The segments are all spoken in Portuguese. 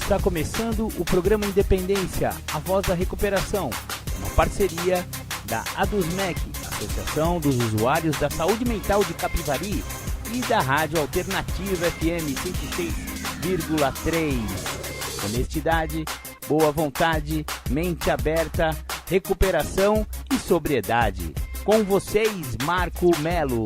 Está começando o programa Independência, a voz da recuperação, uma parceria da ADUSMEC, Associação dos Usuários da Saúde Mental de Capivari, e da Rádio Alternativa FM 106,3. Honestidade, boa vontade, mente aberta, recuperação e sobriedade. Com vocês, Marco Melo.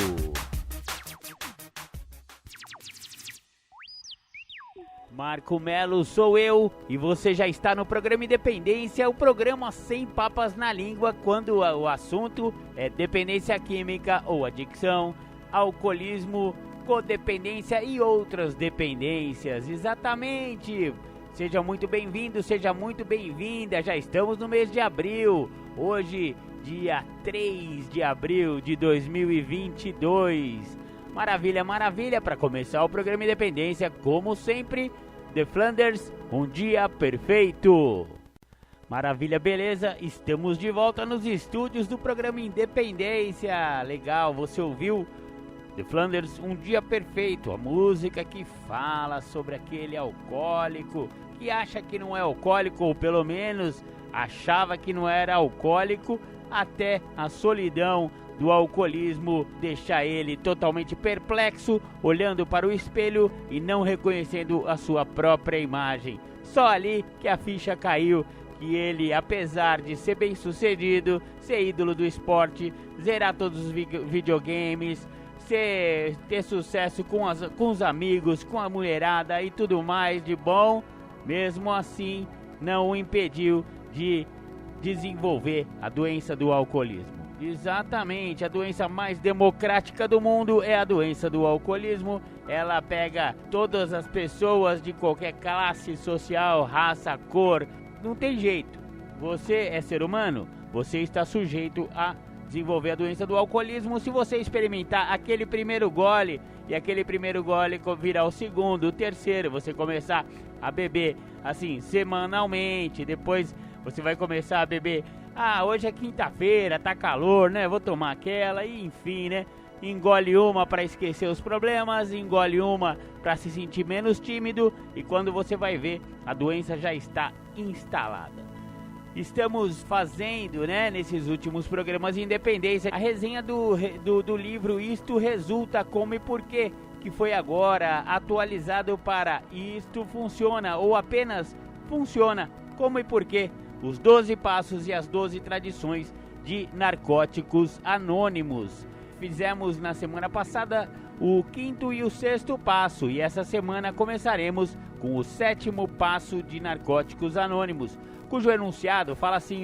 Marco Melo sou eu e você já está no programa Independência, o programa sem papas na língua quando o assunto é dependência química ou adicção, alcoolismo, codependência e outras dependências. Exatamente! Seja muito bem-vindo, seja muito bem-vinda, já estamos no mês de abril, hoje dia 3 de abril de 2022. Maravilha, maravilha, para começar o programa Independência, como sempre, The Flanders, um dia perfeito. Maravilha, beleza, estamos de volta nos estúdios do programa Independência. Legal, você ouviu The Flanders, um dia perfeito, a música que fala sobre aquele alcoólico que acha que não é alcoólico, ou pelo menos achava que não era alcoólico, até a solidão do alcoolismo deixar ele totalmente perplexo, olhando para o espelho e não reconhecendo a sua própria imagem. Só ali que a ficha caiu, que ele, apesar de ser bem sucedido, ser ídolo do esporte, zerar todos os videogames, ter sucesso com os amigos, com a mulherada e tudo mais de bom, mesmo assim não o impediu de desenvolver a doença do alcoolismo. Exatamente, a doença mais democrática do mundo é a doença do alcoolismo. Ela pega todas as pessoas de qualquer classe social, raça, cor, não tem jeito. Você é ser humano, você está sujeito a desenvolver a doença do alcoolismo se você experimentar aquele primeiro gole e aquele primeiro gole virar o segundo, o terceiro, você começar a beber assim semanalmente, depois você vai começar a beber, hoje é quinta-feira, tá calor, né, vou tomar aquela, e enfim, né, engole uma para esquecer os problemas, engole uma para se sentir menos tímido, e quando você vai ver, a doença já está instalada. Estamos fazendo, né, nesses últimos programas de Independência, a resenha do livro Isto Resulta Como e Porquê, que foi agora atualizado para Isto Funciona, ou apenas Funciona, Como e Porquê, os 12 passos e as 12 tradições de Narcóticos Anônimos. Fizemos na semana passada o 5º e o 6º passo, e essa semana começaremos com o 7º passo de Narcóticos Anônimos, cujo enunciado fala assim,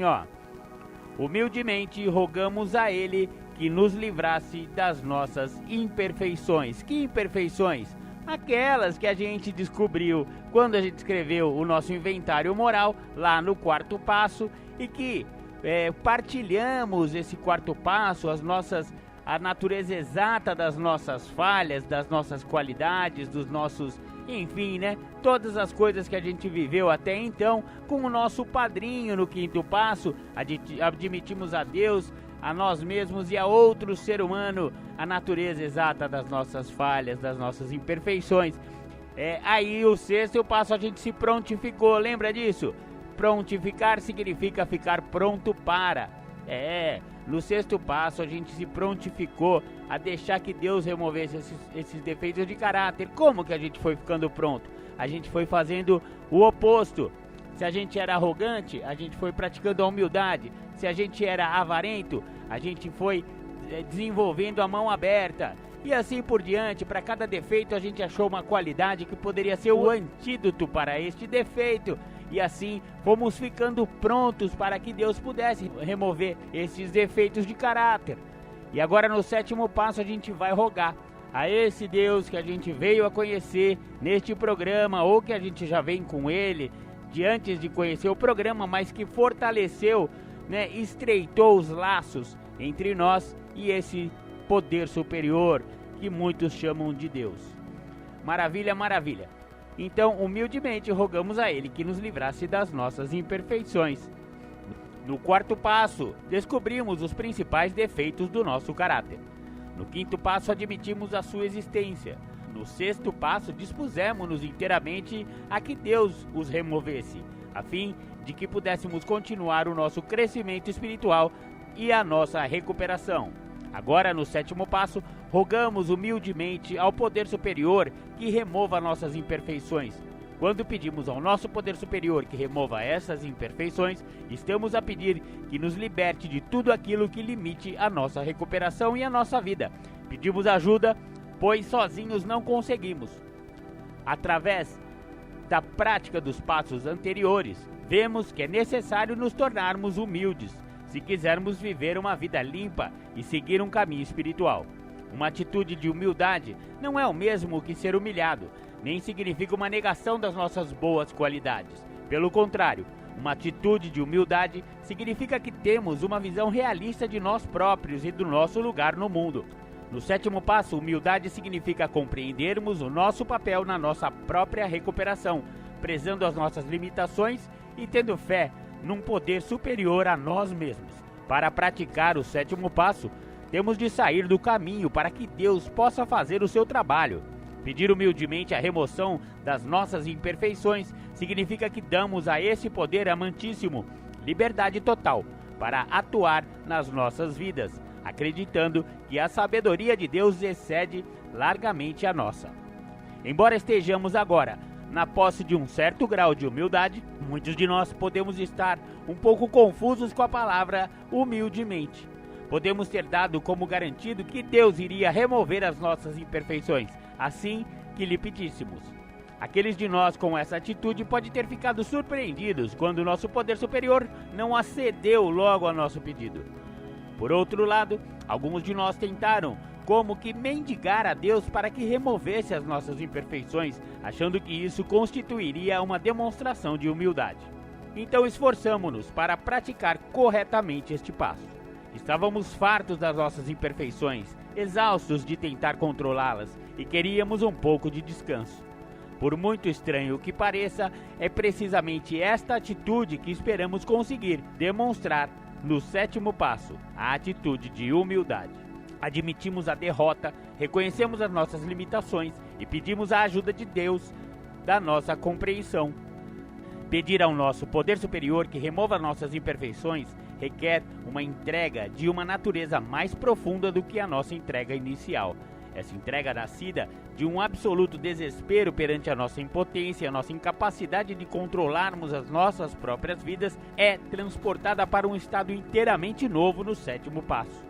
humildemente rogamos a ele que nos livrasse das nossas imperfeições. Que imperfeições? Aquelas que a gente descobriu quando a gente escreveu o nosso inventário moral lá no 4º passo, e que partilhamos esse 4º passo, a natureza exata das nossas falhas, das nossas qualidades, dos nossos, enfim, né? Todas as coisas que a gente viveu até então, com o nosso padrinho no 5º passo, admitimos a Deus, a nós mesmos e a outro ser humano a natureza exata das nossas falhas, das nossas imperfeições. Aí o 6º passo a gente se prontificou, lembra disso? Prontificar significa ficar pronto para. No 6º passo a gente se prontificou a deixar que Deus removesse esses defeitos de caráter. Como que a gente foi ficando pronto? A gente foi fazendo o oposto. Se a gente era arrogante, a gente foi praticando a humildade. Se a gente era avarento, a gente foi desenvolvendo a mão aberta. E assim por diante, para cada defeito a gente achou uma qualidade que poderia ser o antídoto para este defeito. E assim fomos ficando prontos para que Deus pudesse remover esses defeitos de caráter. E agora no 7º passo a gente vai rogar a esse Deus que a gente veio a conhecer neste programa, ou que a gente já vem com ele de antes de conhecer o programa, mas que fortaleceu, né, estreitou os laços entre nós e esse poder superior que muitos chamam de Deus. Maravilha, maravilha. Então, humildemente rogamos a ele que nos livrasse das nossas imperfeições. No 4º passo, descobrimos os principais defeitos do nosso caráter. No 5º passo, admitimos a sua existência. no 6º passo, dispusemos-nos inteiramente a que Deus os removesse, a fim de que pudéssemos continuar o nosso crescimento espiritual e a nossa recuperação. Agora, no 7º passo, rogamos humildemente ao poder superior que remova nossas imperfeições. Quando pedimos ao nosso poder superior que remova essas imperfeições, estamos a pedir que nos liberte de tudo aquilo que limite a nossa recuperação e a nossa vida. Pedimos ajuda, pois sozinhos não conseguimos. Através da prática dos passos anteriores, vemos que é necessário nos tornarmos humildes, se quisermos viver uma vida limpa e seguir um caminho espiritual. Uma atitude de humildade não é o mesmo que ser humilhado, nem significa uma negação das nossas boas qualidades. Pelo contrário, uma atitude de humildade significa que temos uma visão realista de nós próprios e do nosso lugar no mundo. No 7º passo, humildade significa compreendermos o nosso papel na nossa própria recuperação, prezando as nossas limitações e tendo fé num poder superior a nós mesmos. Para praticar o 7º passo, temos de sair do caminho para que Deus possa fazer o seu trabalho. Pedir humildemente a remoção das nossas imperfeições significa que damos a esse poder amantíssimo liberdade total para atuar nas nossas vidas, acreditando que a sabedoria de Deus excede largamente a nossa. Embora estejamos agora na posse de um certo grau de humildade, muitos de nós podemos estar um pouco confusos com a palavra humildemente. Podemos ter dado como garantido que Deus iria remover as nossas imperfeições, assim que lhe pedíssemos. Aqueles de nós com essa atitude podem ter ficado surpreendidos quando nosso poder superior não acedeu logo ao nosso pedido. Por outro lado, alguns de nós tentaram como que mendigar a Deus para que removesse as nossas imperfeições, achando que isso constituiria uma demonstração de humildade. Então esforçamo-nos para praticar corretamente este passo. Estávamos fartos das nossas imperfeições, exaustos de tentar controlá-las e queríamos um pouco de descanso. Por muito estranho que pareça, é precisamente esta atitude que esperamos conseguir demonstrar no 7º passo, a atitude de humildade. Admitimos a derrota, reconhecemos as nossas limitações e pedimos a ajuda de Deus da nossa compreensão. Pedir ao nosso poder superior que remova nossas imperfeições requer uma entrega de uma natureza mais profunda do que a nossa entrega inicial. Essa entrega nascida de um absoluto desespero perante a nossa impotência e a nossa incapacidade de controlarmos as nossas próprias vidas é transportada para um estado inteiramente novo no 7º passo.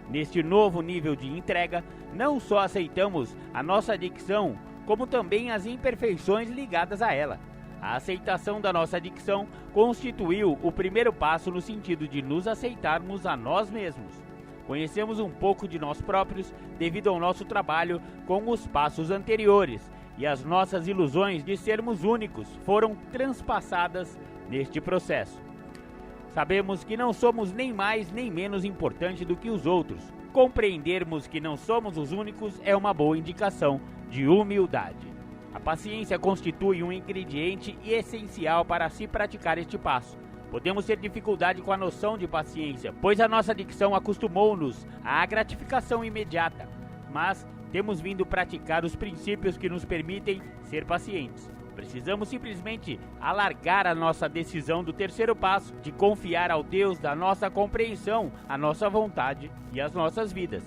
Neste novo nível de entrega, não só aceitamos a nossa adicção, como também as imperfeições ligadas a ela. A aceitação da nossa adicção constituiu o primeiro passo no sentido de nos aceitarmos a nós mesmos. Conhecemos um pouco de nós próprios devido ao nosso trabalho com os passos anteriores, e as nossas ilusões de sermos únicos foram transpassadas neste processo. Sabemos que não somos nem mais nem menos importantes do que os outros. Compreendermos que não somos os únicos é uma boa indicação de humildade. A paciência constitui um ingrediente essencial para se praticar este passo. Podemos ter dificuldade com a noção de paciência, pois a nossa adicção acostumou-nos à gratificação imediata, mas temos vindo praticar os princípios que nos permitem ser pacientes. Precisamos simplesmente alargar a nossa decisão do 3º passo, de confiar ao Deus da nossa compreensão, a nossa vontade e as nossas vidas.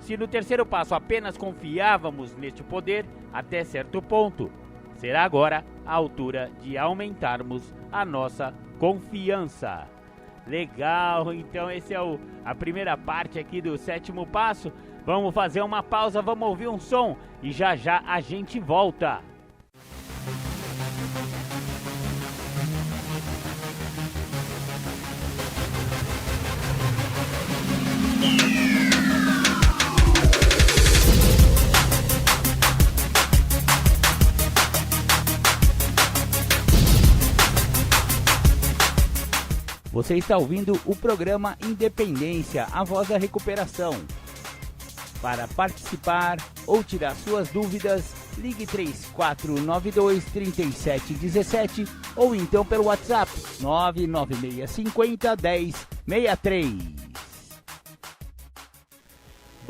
Se no 3º passo apenas confiávamos neste poder até certo ponto, será agora a altura de aumentarmos a nossa confiança. Legal, então essa é a primeira parte aqui do 7º passo. Vamos fazer uma pausa, vamos ouvir um som e já já a gente volta. Você está ouvindo o programa Independência, a voz da recuperação. Para participar ou tirar suas dúvidas, ligue 3492-3717 ou então pelo WhatsApp 99650-1063.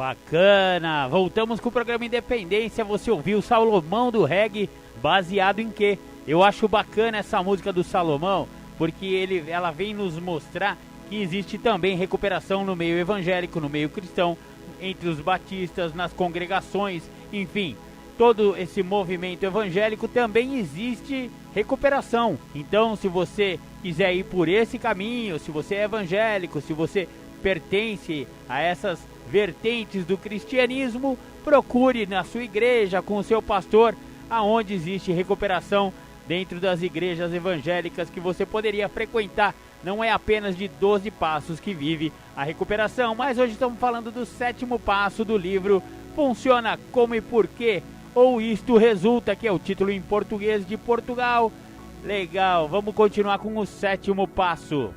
Bacana! Voltamos com o programa Independência. Você ouviu Salomão do Reggae, baseado em quê? Eu acho bacana essa música do Salomão, porque ela vem nos mostrar que existe também recuperação no meio evangélico, no meio cristão, entre os batistas, nas congregações, enfim, todo esse movimento evangélico também existe recuperação. Então, se você quiser ir por esse caminho, se você é evangélico, se você pertence a essas vertentes do cristianismo, procure na sua igreja, com o seu pastor, aonde existe recuperação dentro das igrejas evangélicas que você poderia frequentar. Não é apenas de 12 passos que vive a recuperação, mas hoje estamos falando do 7º passo do livro Funciona Como e Por Quê, ou Isto Resulta, que é o título em português de Portugal. Legal, vamos continuar com o 7º passo.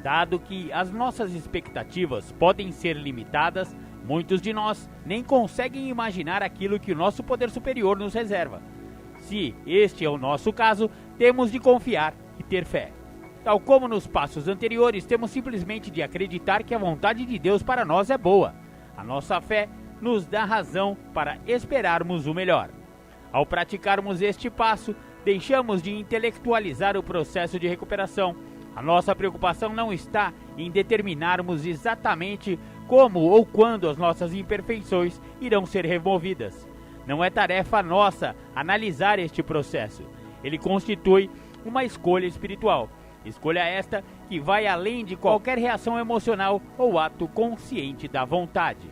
Dado que as nossas expectativas podem ser limitadas, muitos de nós nem conseguem imaginar aquilo que o nosso poder superior nos reserva. Se este é o nosso caso, temos de confiar e ter fé. Tal como nos passos anteriores, temos simplesmente de acreditar que a vontade de Deus para nós é boa. A nossa fé nos dá razão para esperarmos o melhor. Ao praticarmos este passo, deixamos de intelectualizar o processo de recuperação. A nossa preocupação não está em determinarmos exatamente como ou quando as nossas imperfeições irão ser removidas. Não é tarefa nossa analisar este processo. Ele constitui uma escolha espiritual. Escolha esta que vai além de qualquer reação emocional ou ato consciente da vontade.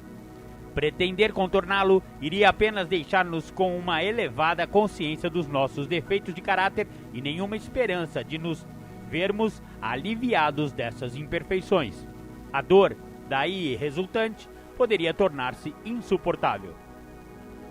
Pretender contorná-lo iria apenas deixar-nos com uma elevada consciência dos nossos defeitos de caráter e nenhuma esperança de nos vermos aliviados dessas imperfeições. A dor, daí resultante, poderia tornar-se insuportável.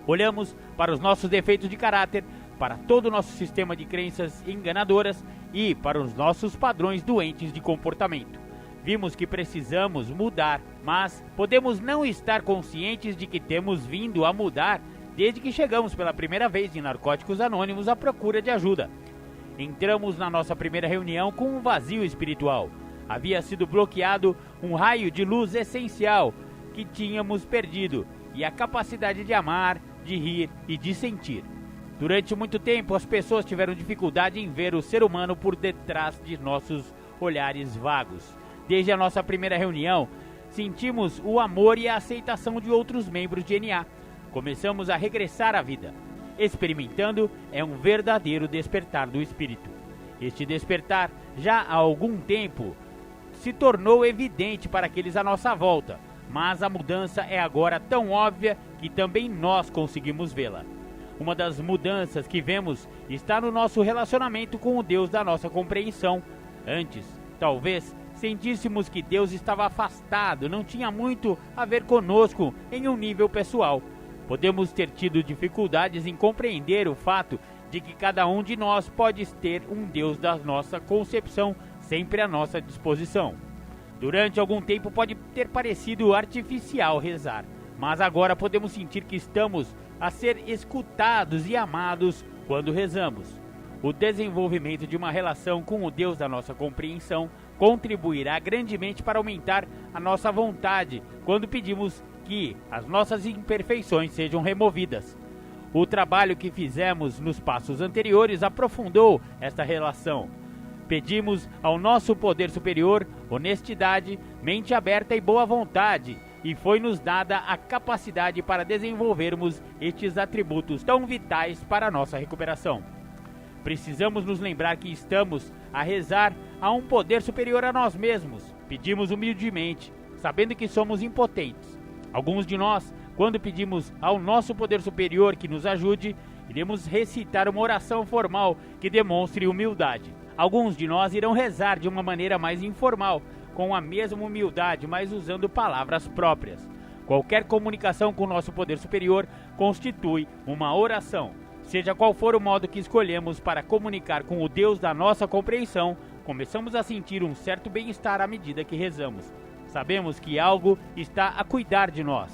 Olhamos para os nossos defeitos de caráter, para todo o nosso sistema de crenças enganadoras e para os nossos padrões doentes de comportamento. Vimos que precisamos mudar, mas podemos não estar conscientes de que temos vindo a mudar desde que chegamos pela primeira vez em Narcóticos Anônimos à procura de ajuda. Entramos na nossa primeira reunião com um vazio espiritual. Havia sido bloqueado um raio de luz essencial que tínhamos perdido, e a capacidade de amar, de rir e de sentir. Durante muito tempo, as pessoas tiveram dificuldade em ver o ser humano por detrás de nossos olhares vagos. Desde a nossa primeira reunião, sentimos o amor e a aceitação de outros membros de NA. Começamos a regressar à vida. Experimentando é um verdadeiro despertar do espírito. Este despertar, já há algum tempo, se tornou evidente para aqueles à nossa volta, mas a mudança é agora tão óbvia que também nós conseguimos vê-la. Uma das mudanças que vemos está no nosso relacionamento com o Deus da nossa compreensão. Antes, talvez, sentíssemos que Deus estava afastado, não tinha muito a ver conosco em um nível pessoal. Podemos ter tido dificuldades em compreender o fato de que cada um de nós pode ter um Deus da nossa concepção sempre à nossa disposição. Durante algum tempo pode ter parecido artificial rezar, mas agora podemos sentir que estamos a ser escutados e amados quando rezamos. O desenvolvimento de uma relação com o Deus da nossa compreensão contribuirá grandemente para aumentar a nossa vontade quando pedimos que as nossas imperfeições sejam removidas. O trabalho que fizemos nos passos anteriores aprofundou esta relação. Pedimos ao nosso poder superior honestidade, mente aberta e boa vontade, e foi-nos dada a capacidade para desenvolvermos estes atributos tão vitais para a nossa recuperação. Precisamos nos lembrar que estamos a rezar a um poder superior a nós mesmos. Pedimos humildemente, sabendo que somos impotentes. Alguns de nós, quando pedimos ao nosso poder superior que nos ajude, iremos recitar uma oração formal que demonstre humildade. Alguns de nós irão rezar de uma maneira mais informal, com a mesma humildade, mas usando palavras próprias. Qualquer comunicação com o nosso poder superior constitui uma oração. Seja qual for o modo que escolhemos para comunicar com o Deus da nossa compreensão, começamos a sentir um certo bem-estar à medida que rezamos. Sabemos que algo está a cuidar de nós.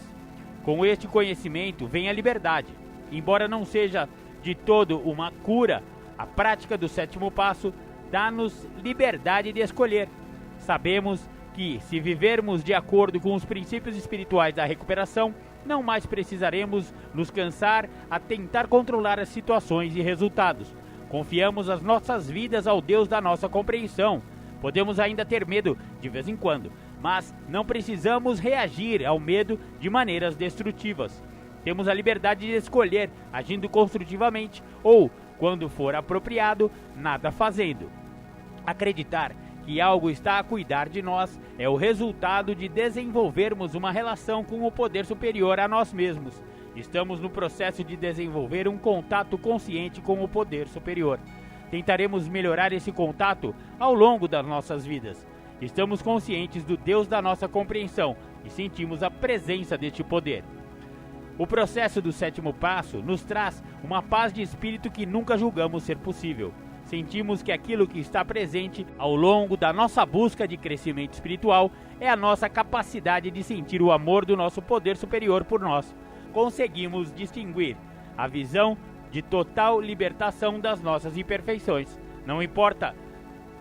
Com este conhecimento vem a liberdade. Embora não seja de todo uma cura, a prática do 7º passo dá-nos liberdade de escolher. Sabemos que, se vivermos de acordo com os princípios espirituais da recuperação, não mais precisaremos nos cansar a tentar controlar as situações e resultados. Confiamos as nossas vidas ao Deus da nossa compreensão. Podemos ainda ter medo de vez em quando, mas não precisamos reagir ao medo de maneiras destrutivas. Temos a liberdade de escolher, agindo construtivamente ou, quando for apropriado, nada fazendo. Acreditar que algo está a cuidar de nós é o resultado de desenvolvermos uma relação com o poder superior a nós mesmos. Estamos no processo de desenvolver um contato consciente com o poder superior. Tentaremos melhorar esse contato ao longo das nossas vidas. Estamos conscientes do Deus da nossa compreensão e sentimos a presença deste poder. O processo do 7º passo nos traz uma paz de espírito que nunca julgamos ser possível. Sentimos que aquilo que está presente ao longo da nossa busca de crescimento espiritual é a nossa capacidade de sentir o amor do nosso poder superior por nós. Conseguimos distinguir a visão de total libertação das nossas imperfeições. Não importa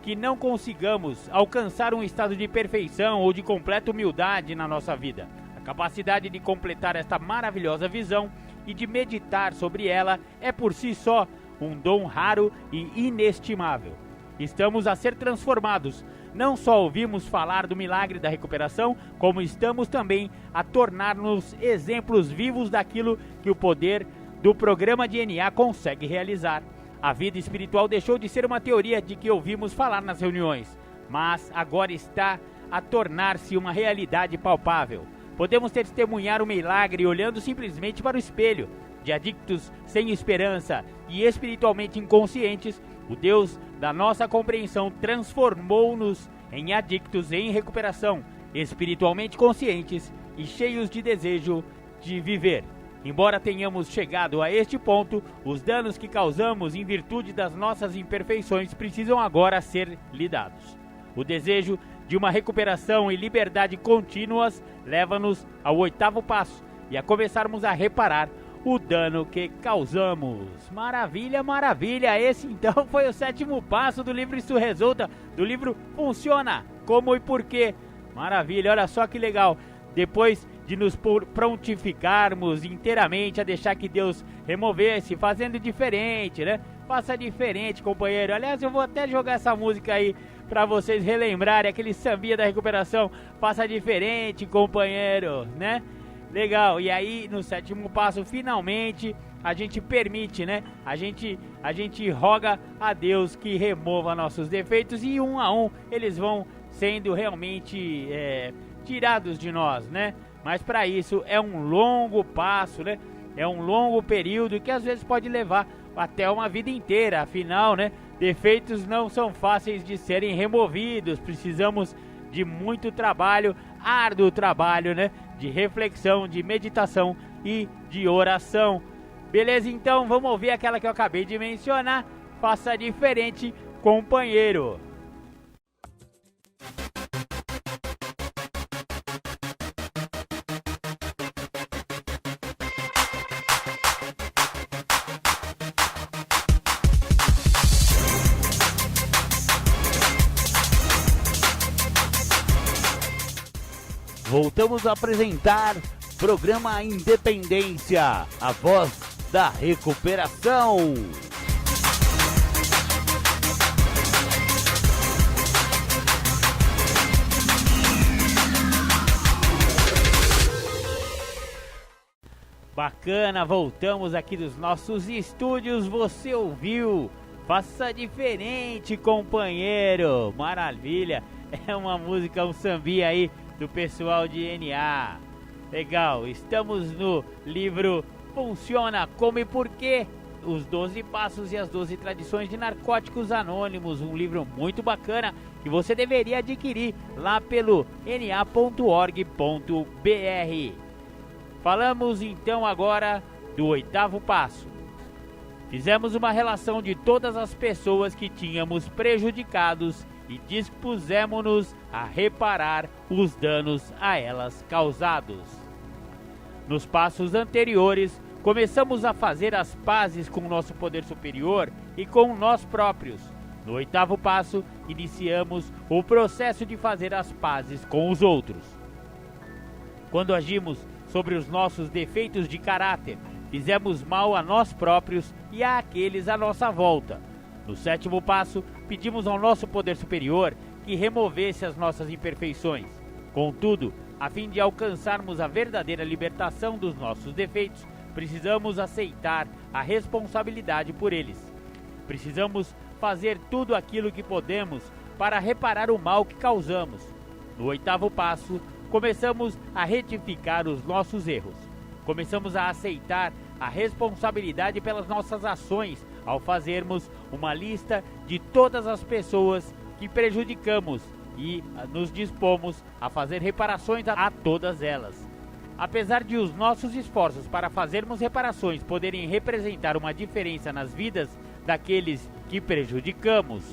que não consigamos alcançar um estado de perfeição ou de completa humildade na nossa vida. A capacidade de completar esta maravilhosa visão e de meditar sobre ela é por si só um dom raro e inestimável. Estamos a ser transformados. Não só ouvimos falar do milagre da recuperação, como estamos também a tornar-nos exemplos vivos daquilo que o poder do programa de NA consegue realizar. A vida espiritual deixou de ser uma teoria de que ouvimos falar nas reuniões, mas agora está a tornar-se uma realidade palpável. Podemos testemunhar o milagre olhando simplesmente para o espelho. De adictos sem esperança e espiritualmente inconscientes, o Deus da nossa compreensão transformou-nos em adictos em recuperação, espiritualmente conscientes e cheios de desejo de viver. Embora tenhamos chegado a este ponto, os danos que causamos em virtude das nossas imperfeições precisam agora ser lidados. O desejo de uma recuperação e liberdade contínuas leva-nos ao 8º passo e a começarmos a reparar o dano que causamos. Maravilha, maravilha! Esse então foi o 7º passo do livro Isso Resulta, do livro Funciona, Como e Porquê. Maravilha, olha só que legal. Depois de nos prontificarmos inteiramente a deixar que Deus removesse, fazendo diferente, né? Faça diferente, companheiro. Aliás, eu vou até jogar essa música aí pra vocês relembrarem aquele sambinha da recuperação. Faça diferente, companheiro, né? Legal, e aí no 7º passo, finalmente, a gente permite, né? A gente roga a Deus que remova nossos defeitos e um a um eles vão sendo realmente tirados de nós, né? Mas para isso é um longo passo, né? É um longo período que às vezes pode levar até uma vida inteira. Afinal, né? Defeitos não são fáceis de serem removidos. Precisamos de muito trabalho, árduo trabalho, né? De reflexão, de meditação e de oração. Beleza? Então vamos ouvir aquela que eu acabei de mencionar. Faça diferente, companheiro. Voltamos a apresentar programa Independência, a voz da recuperação. Bacana, voltamos aqui dos nossos estúdios. Você ouviu? Faça diferente, companheiro. Maravilha, é uma música, um sambinha aí do pessoal de NA. Legal, estamos no livro Funciona, Como e Porquê, os 12 passos e as 12 tradições de Narcóticos Anônimos, um livro muito bacana que você deveria adquirir lá pelo na.org.br. Falamos então agora do 8º passo. Fizemos uma relação de todas as pessoas que tínhamos prejudicados e dispusemos-nos a reparar os danos a elas causados. Nos passos anteriores, começamos a fazer as pazes com o nosso poder superior e com nós próprios. No 8º passo, iniciamos o processo de fazer as pazes com os outros. Quando agimos sobre os nossos defeitos de caráter, fizemos mal a nós próprios e àqueles à nossa volta. No 7º passo, pedimos ao nosso poder superior que removesse as nossas imperfeições. Contudo, a fim de alcançarmos a verdadeira libertação dos nossos defeitos, precisamos aceitar a responsabilidade por eles. Precisamos fazer tudo aquilo que podemos para reparar o mal que causamos. No 8º passo, começamos a retificar os nossos erros. Começamos a aceitar a responsabilidade pelas nossas ações ao fazermos uma lista de todas as pessoas que prejudicamos e nos dispomos a fazer reparações a todas elas. Apesar de os nossos esforços para fazermos reparações poderem representar uma diferença nas vidas daqueles que prejudicamos,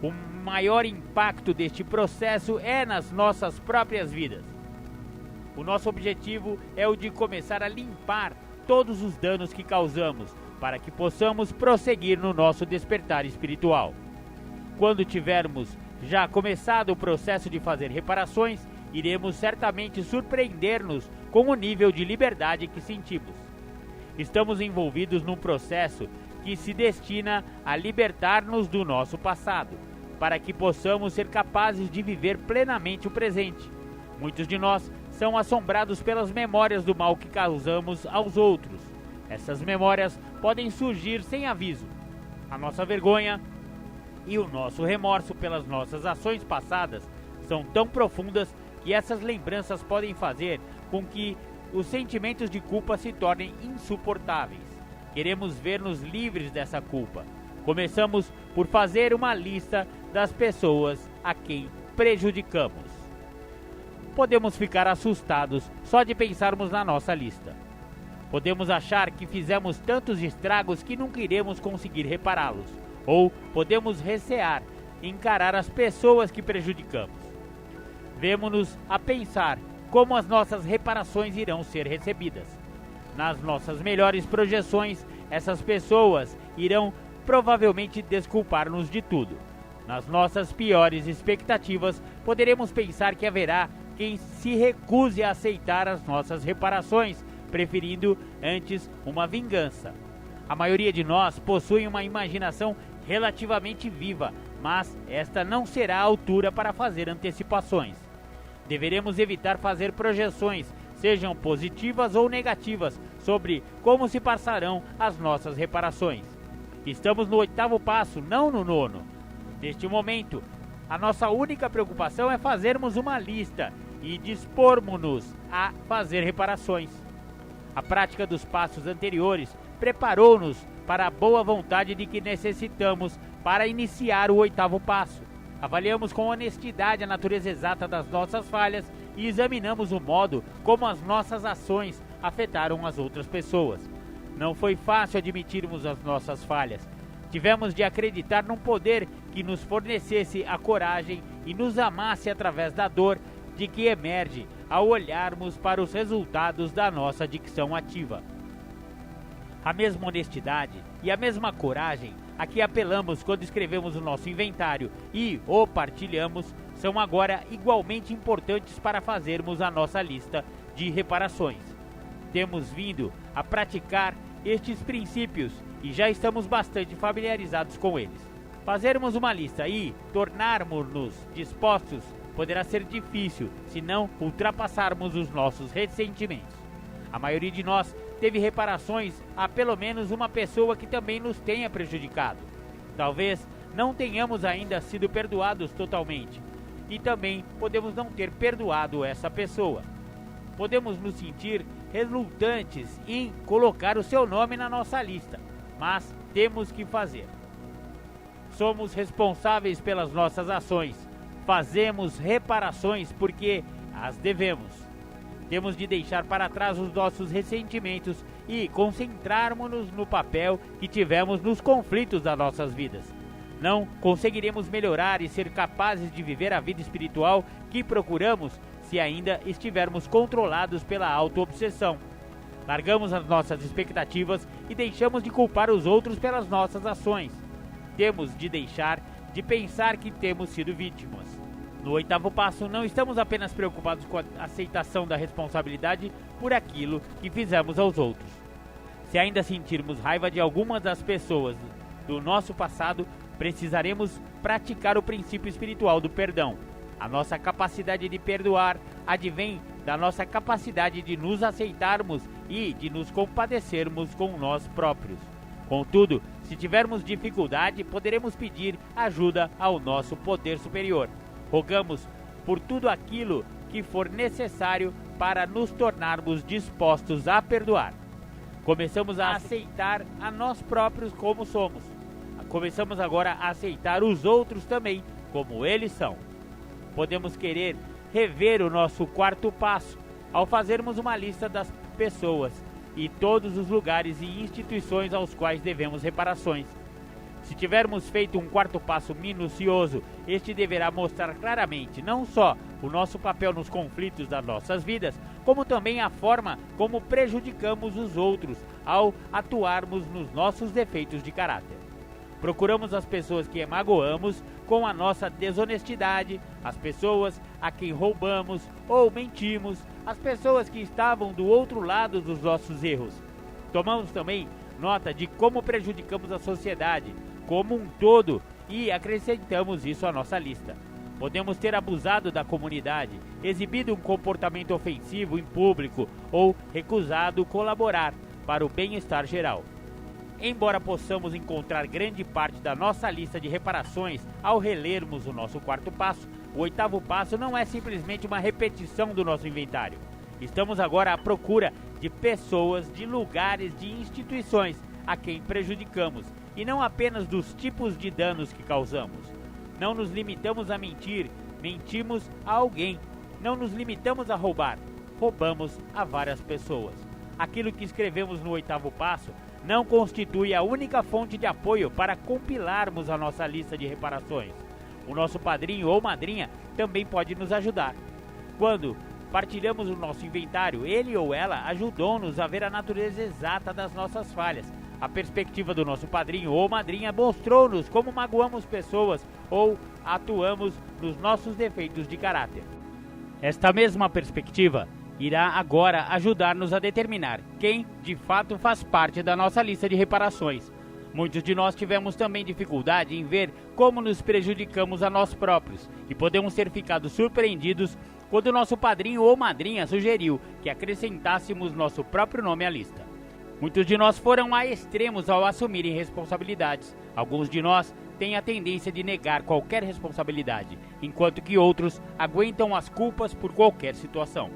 o maior impacto deste processo é nas nossas próprias vidas. O nosso objetivo é o de começar a limpar todos os danos que causamos, para que possamos prosseguir no nosso despertar espiritual. Quando tivermos já começado o processo de fazer reparações, iremos certamente surpreender-nos com o nível de liberdade que sentimos. Estamos envolvidos num processo que se destina a libertar-nos do nosso passado, para que possamos ser capazes de viver plenamente o presente. Muitos de nós são assombrados pelas memórias do mal que causamos aos outros. Essas memórias podem surgir sem aviso. A nossa vergonha e o nosso remorso pelas nossas ações passadas são tão profundas que essas lembranças podem fazer com que os sentimentos de culpa se tornem insuportáveis. Queremos ver-nos livres dessa culpa. Começamos por fazer uma lista das pessoas a quem prejudicamos. Podemos ficar assustados só de pensarmos na nossa lista. Podemos achar que fizemos tantos estragos que nunca iremos conseguir repará-los. Ou podemos recear encarar as pessoas que prejudicamos. Vemo-nos a pensar como as nossas reparações irão ser recebidas. Nas nossas melhores projeções, essas pessoas irão provavelmente desculpar-nos de tudo. Nas nossas piores expectativas, poderemos pensar que haverá quem se recuse a aceitar as nossas reparações, preferindo antes uma vingança. A maioria de nós possui uma imaginação relativamente viva, mas esta não será a altura para fazer antecipações. Deveremos evitar fazer projeções, sejam positivas ou negativas, sobre como se passarão as nossas reparações. Estamos no 8º passo, não no 9º. Neste momento, a nossa única preocupação é fazermos uma lista e dispormos-nos a fazer reparações. A prática dos passos anteriores preparou-nos para a boa vontade de que necessitamos para iniciar o 8º passo. Avaliamos com honestidade a natureza exata das nossas falhas e examinamos o modo como as nossas ações afetaram as outras pessoas. Não foi fácil admitirmos as nossas falhas. Tivemos de acreditar num poder que nos fornecesse a coragem e nos amasse através da dor de que emerge ao olharmos para os resultados da nossa dicção ativa. A mesma honestidade e a mesma coragem a que apelamos quando escrevemos o nosso inventário e o partilhamos são agora igualmente importantes para fazermos a nossa lista de reparações. Temos vindo a praticar estes princípios e já estamos bastante familiarizados com eles. Fazermos uma lista e tornarmos-nos dispostos poderá ser difícil se não ultrapassarmos os nossos ressentimentos. A maioria de nós teve reparações a pelo menos uma pessoa que também nos tenha prejudicado. Talvez não tenhamos ainda sido perdoados totalmente e também podemos não ter perdoado essa pessoa. Podemos nos sentir relutantes em colocar o seu nome na nossa lista, mas temos que fazer. Somos responsáveis pelas nossas ações. Fazemos reparações porque as devemos. Temos de deixar para trás os nossos ressentimentos e concentrarmos-nos no papel que tivemos nos conflitos das nossas vidas. Não conseguiremos melhorar e ser capazes de viver a vida espiritual que procuramos se ainda estivermos controlados pela auto-obsessão. Largamos as nossas expectativas e deixamos de culpar os outros pelas nossas ações. temos de deixar de pensar que temos sido vítimas. No 8º passo, não estamos apenas preocupados com a aceitação da responsabilidade por aquilo que fizemos aos outros. Se ainda sentirmos raiva de algumas das pessoas do nosso passado, precisaremos praticar o princípio espiritual do perdão. A nossa capacidade de perdoar advém da nossa capacidade de nos aceitarmos e de nos compadecermos com nós próprios. Contudo, se tivermos dificuldade, poderemos pedir ajuda ao nosso poder superior. Rogamos por tudo aquilo que for necessário para nos tornarmos dispostos a perdoar. Começamos a aceitar a nós próprios como somos. Começamos agora a aceitar os outros também como eles são. Podemos querer rever o nosso 4º passo ao fazermos uma lista das pessoas e todos os lugares e instituições aos quais devemos reparações. Se tivermos feito um 4º passo minucioso, este deverá mostrar claramente não só o nosso papel nos conflitos das nossas vidas, como também a forma como prejudicamos os outros ao atuarmos nos nossos defeitos de caráter. Procuramos as pessoas que magoamos com a nossa desonestidade, as pessoas a quem roubamos ou mentimos, as pessoas que estavam do outro lado dos nossos erros. Tomamos também nota de como prejudicamos a sociedade como um todo e acrescentamos isso à nossa lista. Podemos ter abusado da comunidade, exibido um comportamento ofensivo em público ou recusado colaborar para o bem-estar geral. Embora possamos encontrar grande parte da nossa lista de reparações ao relermos o nosso 4º passo, o 8º passo não é simplesmente uma repetição do nosso inventário. Estamos agora à procura de pessoas, de lugares, de instituições a quem prejudicamos, e não apenas dos tipos de danos que causamos. Não nos limitamos a mentir, mentimos a alguém. Não nos limitamos a roubar, roubamos a várias pessoas. Aquilo que escrevemos no 8º passo não constitui a única fonte de apoio para compilarmos a nossa lista de reparações. O nosso padrinho ou madrinha também pode nos ajudar. Quando partilhamos o nosso inventário, ele ou ela ajudou-nos a ver a natureza exata das nossas falhas. A perspectiva do nosso padrinho ou madrinha mostrou-nos como magoamos pessoas ou atuamos nos nossos defeitos de caráter. Esta mesma perspectiva irá agora ajudar-nos a determinar quem de fato faz parte da nossa lista de reparações. Muitos de nós tivemos também dificuldade em ver como nos prejudicamos a nós próprios e podemos ter ficado surpreendidos quando nosso padrinho ou madrinha sugeriu que acrescentássemos nosso próprio nome à lista. Muitos de nós foram a extremos ao assumirem responsabilidades. Alguns de nós têm a tendência de negar qualquer responsabilidade, enquanto que outros aguentam as culpas por qualquer situação.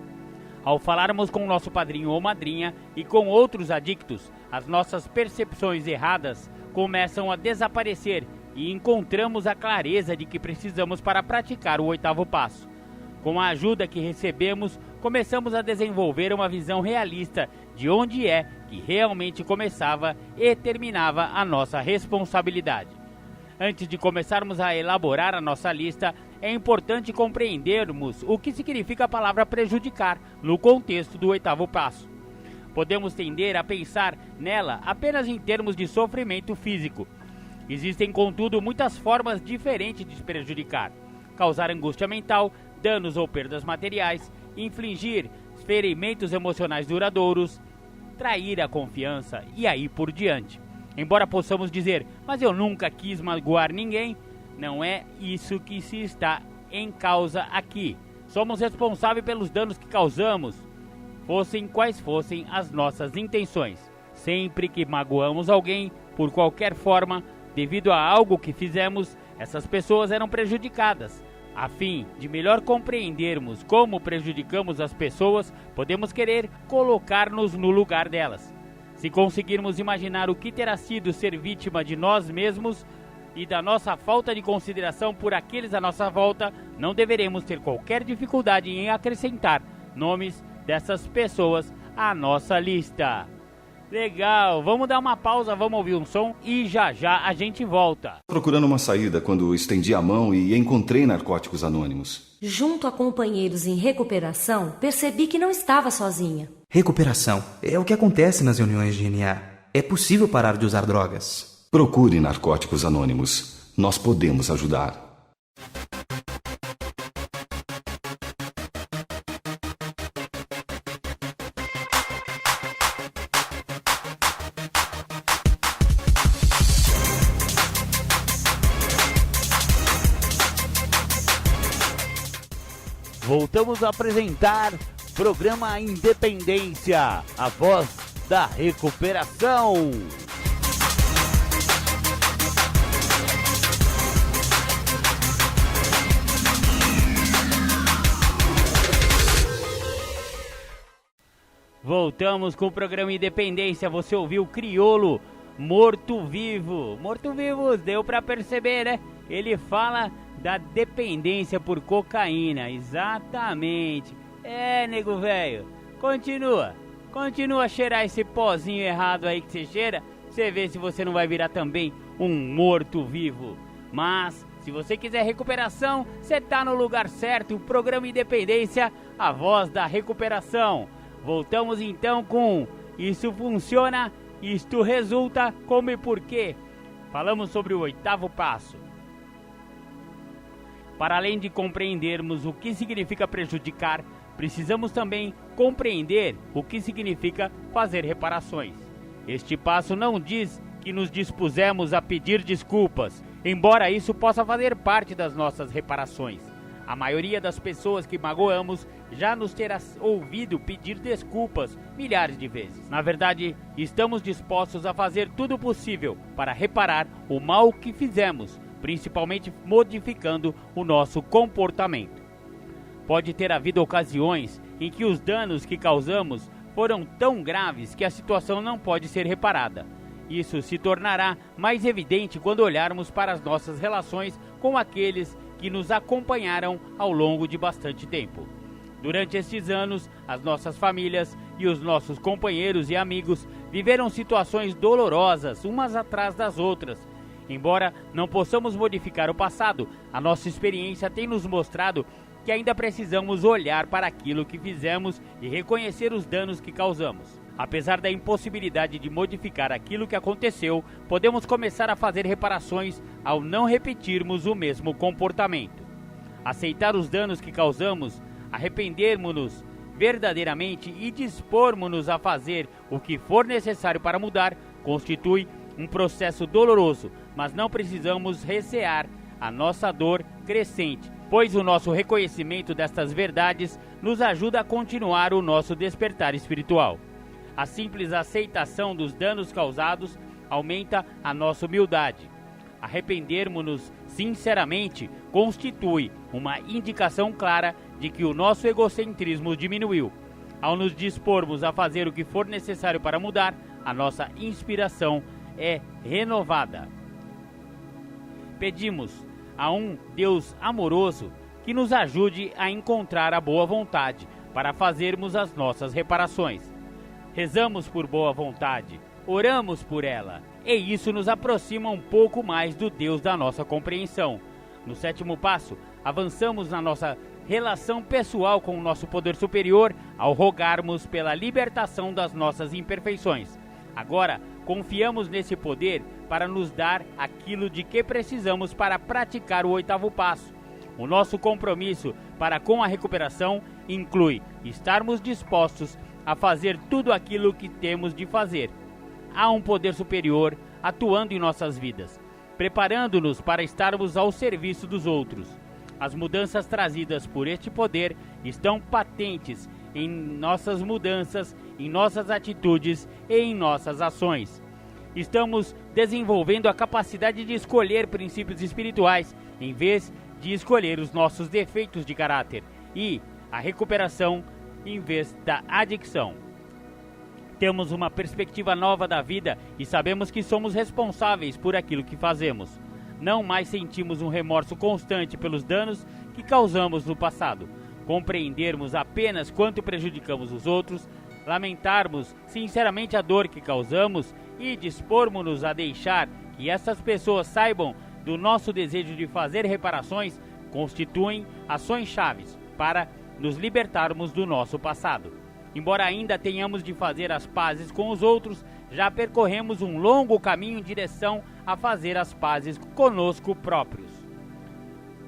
Ao falarmos com nosso padrinho ou madrinha e com outros adictos, as nossas percepções erradas começam a desaparecer e encontramos a clareza de que precisamos para praticar o 8º passo. Com a ajuda que recebemos, começamos a desenvolver uma visão realista de onde é que realmente começava e terminava a nossa responsabilidade. Antes de começarmos a elaborar a nossa lista, é importante compreendermos o que significa a palavra prejudicar no contexto do 8º passo. Podemos tender a pensar nela apenas em termos de sofrimento físico. Existem, contudo, muitas formas diferentes de prejudicar: causar angústia mental, danos ou perdas materiais, infligir ferimentos emocionais duradouros, trair a confiança e aí por diante. Embora possamos dizer, mas eu nunca quis magoar ninguém, não é isso que se está em causa aqui. Somos responsáveis pelos danos que causamos, fossem quais fossem as nossas intenções. Sempre que magoamos alguém, por qualquer forma, devido a algo que fizemos, essas pessoas eram prejudicadas. A fim de melhor compreendermos como prejudicamos as pessoas, podemos querer colocar-nos no lugar delas. Se conseguirmos imaginar o que terá sido ser vítima de nós mesmos e da nossa falta de consideração por aqueles à nossa volta, não deveremos ter qualquer dificuldade em acrescentar nomes dessas pessoas à nossa lista. Legal, vamos dar uma pausa, vamos ouvir um som e já já a gente volta. Procurando uma saída quando estendi a mão e encontrei Narcóticos Anônimos. Junto a companheiros em recuperação, percebi que não estava sozinha. Recuperação é o que acontece nas reuniões de NA. É possível parar de usar drogas. Procure Narcóticos Anônimos. Nós podemos ajudar. Voltamos a apresentar programa Independência, a voz da recuperação. Voltamos com o programa Independência. Você ouviu Criolo, Morto Vivo. Morto Vivo, deu pra perceber, né? Ele fala da dependência por cocaína, exatamente. Nego velho, continua a cheirar esse pozinho errado aí que você cheira. Você vê se você não vai virar também um morto-vivo. Mas, se você quiser recuperação, você tá no lugar certo. O programa Independência, a voz da recuperação. Voltamos então com Isso Funciona, Isto Resulta, Como e Porquê. Falamos sobre o 8º passo. Para além de compreendermos o que significa prejudicar, precisamos também compreender o que significa fazer reparações. Este passo não diz que nos dispusemos a pedir desculpas, embora isso possa fazer parte das nossas reparações. A maioria das pessoas que magoamos já nos terá ouvido pedir desculpas milhares de vezes. Na verdade, estamos dispostos a fazer tudo possível para reparar o mal que fizemos, principalmente modificando o nosso comportamento. Pode ter havido ocasiões em que os danos que causamos foram tão graves que a situação não pode ser reparada. Isso se tornará mais evidente quando olharmos para as nossas relações com aqueles que nos acompanharam ao longo de bastante tempo. Durante estes anos, as nossas famílias e os nossos companheiros e amigos viveram situações dolorosas umas atrás das outras. Embora não possamos modificar o passado, a nossa experiência tem nos mostrado que ainda precisamos olhar para aquilo que fizemos e reconhecer os danos que causamos. Apesar da impossibilidade de modificar aquilo que aconteceu, podemos começar a fazer reparações ao não repetirmos o mesmo comportamento. Aceitar os danos que causamos, arrependermos-nos verdadeiramente e dispormos-nos a fazer o que for necessário para mudar, constitui um processo doloroso, mas não precisamos recear a nossa dor crescente, pois o nosso reconhecimento destas verdades nos ajuda a continuar o nosso despertar espiritual. A simples aceitação dos danos causados aumenta a nossa humildade. Arrependermos-nos sinceramente constitui uma indicação clara de que o nosso egocentrismo diminuiu. Ao nos dispormos a fazer o que for necessário para mudar, a nossa inspiração é renovada. Pedimos a um Deus amoroso que nos ajude a encontrar a boa vontade para fazermos as nossas reparações. Rezamos por boa vontade, oramos por ela, e isso nos aproxima um pouco mais do Deus da nossa compreensão. No 7º passo, avançamos na nossa relação pessoal com o nosso poder superior ao rogarmos pela libertação das nossas imperfeições. Agora, confiamos nesse poder para nos dar aquilo de que precisamos para praticar o 8º passo. O nosso compromisso para com a recuperação inclui estarmos dispostos a fazer tudo aquilo que temos de fazer. Há um poder superior atuando em nossas vidas, preparando-nos para estarmos ao serviço dos outros. As mudanças trazidas por este poder estão patentes em nossas mudanças, em nossas atitudes e em nossas ações. Estamos desenvolvendo a capacidade de escolher princípios espirituais em vez de escolher os nossos defeitos de caráter e a recuperação em vez da adicção. Temos uma perspectiva nova da vida e sabemos que somos responsáveis por aquilo que fazemos. Não mais sentimos um remorso constante pelos danos que causamos no passado. Compreendermos apenas quanto prejudicamos os outros, lamentarmos sinceramente a dor que causamos e dispormos-nos a deixar que essas pessoas saibam do nosso desejo de fazer reparações constituem ações chaves para nos libertarmos do nosso passado. Embora ainda tenhamos de fazer as pazes com os outros, já percorremos um longo caminho em direção a fazer as pazes conosco próprios.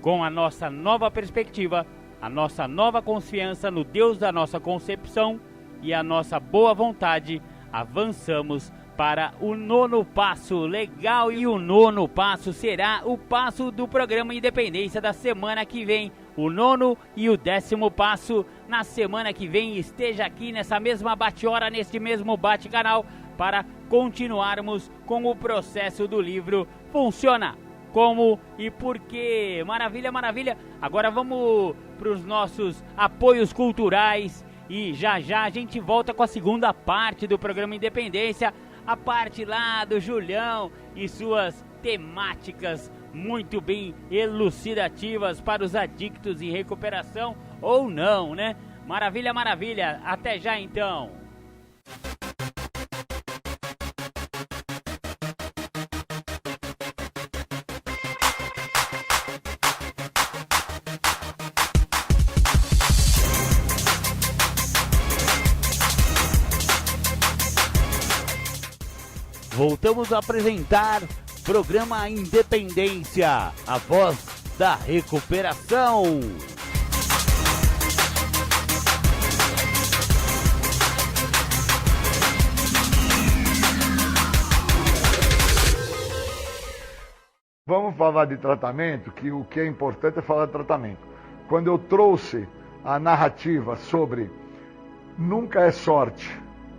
Com a nossa nova perspectiva, a nossa nova confiança no Deus da nossa concepção e a nossa boa vontade, avançamos para o 9º passo. Legal, e o 9º passo será o passo do programa Independência da semana que vem. O 9º e o 10º passo na semana que vem. Esteja aqui nessa mesma bate-hora, neste mesmo bate-canal, para continuarmos com o processo do livro Funciona, Como e Por quê. Maravilha, maravilha. Agora vamos para os nossos apoios culturais e já já a gente volta com a segunda parte do programa Independência, a parte lá do Julião e suas temáticas muito bem elucidativas para os adictos em recuperação ou não, né? Maravilha, maravilha. Até já então. Voltamos a apresentar programa Independência, a voz da recuperação. Vamos falar de tratamento, que o que é importante é falar de tratamento. Quando eu trouxe a narrativa sobre nunca é sorte,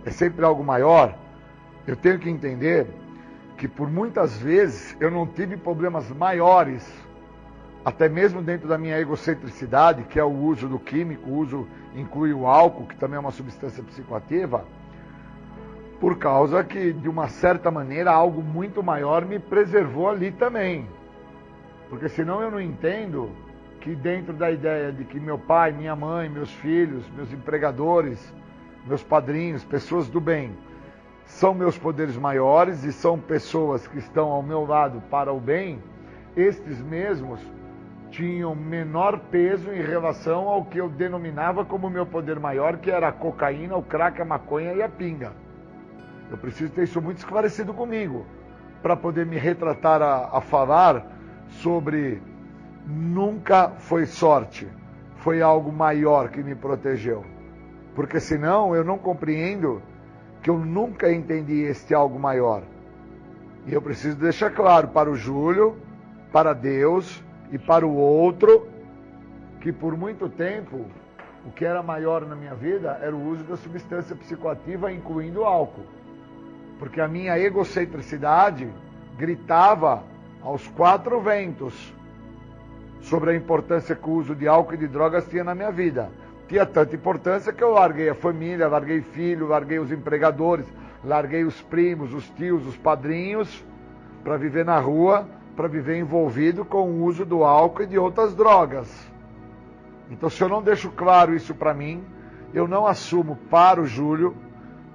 é sempre algo maior, eu tenho que entender que por muitas vezes eu não tive problemas maiores, até mesmo dentro da minha egocentricidade, que é o uso do químico, o uso inclui o álcool, que também é uma substância psicoativa, por causa que, de uma certa maneira, algo muito maior me preservou ali também. Porque senão eu não entendo que dentro da ideia de que meu pai, minha mãe, meus filhos, meus empregadores, meus padrinhos, pessoas do bem, são meus poderes maiores e são pessoas que estão ao meu lado para o bem, estes mesmos tinham menor peso em relação ao que eu denominava como meu poder maior, que era a cocaína, o crack, a maconha e a pinga. Eu preciso ter isso muito esclarecido comigo, para poder me retratar a falar sobre nunca foi sorte, foi algo maior que me protegeu. Porque senão eu não compreendo que eu nunca entendi este algo maior. E eu preciso deixar claro para o Júlio, para Deus e para o outro, que por muito tempo, o que era maior na minha vida era o uso da substância psicoativa, incluindo o álcool. Porque a minha egocentricidade gritava aos 4 ventos sobre a importância que o uso de álcool e de drogas tinha na minha vida. Tinha tanta importância que eu larguei a família, larguei filho, larguei os empregadores, larguei os primos, os tios, os padrinhos, para viver na rua, para viver envolvido com o uso do álcool e de outras drogas. Então, se eu não deixo claro isso para mim, eu não assumo para o Júlio,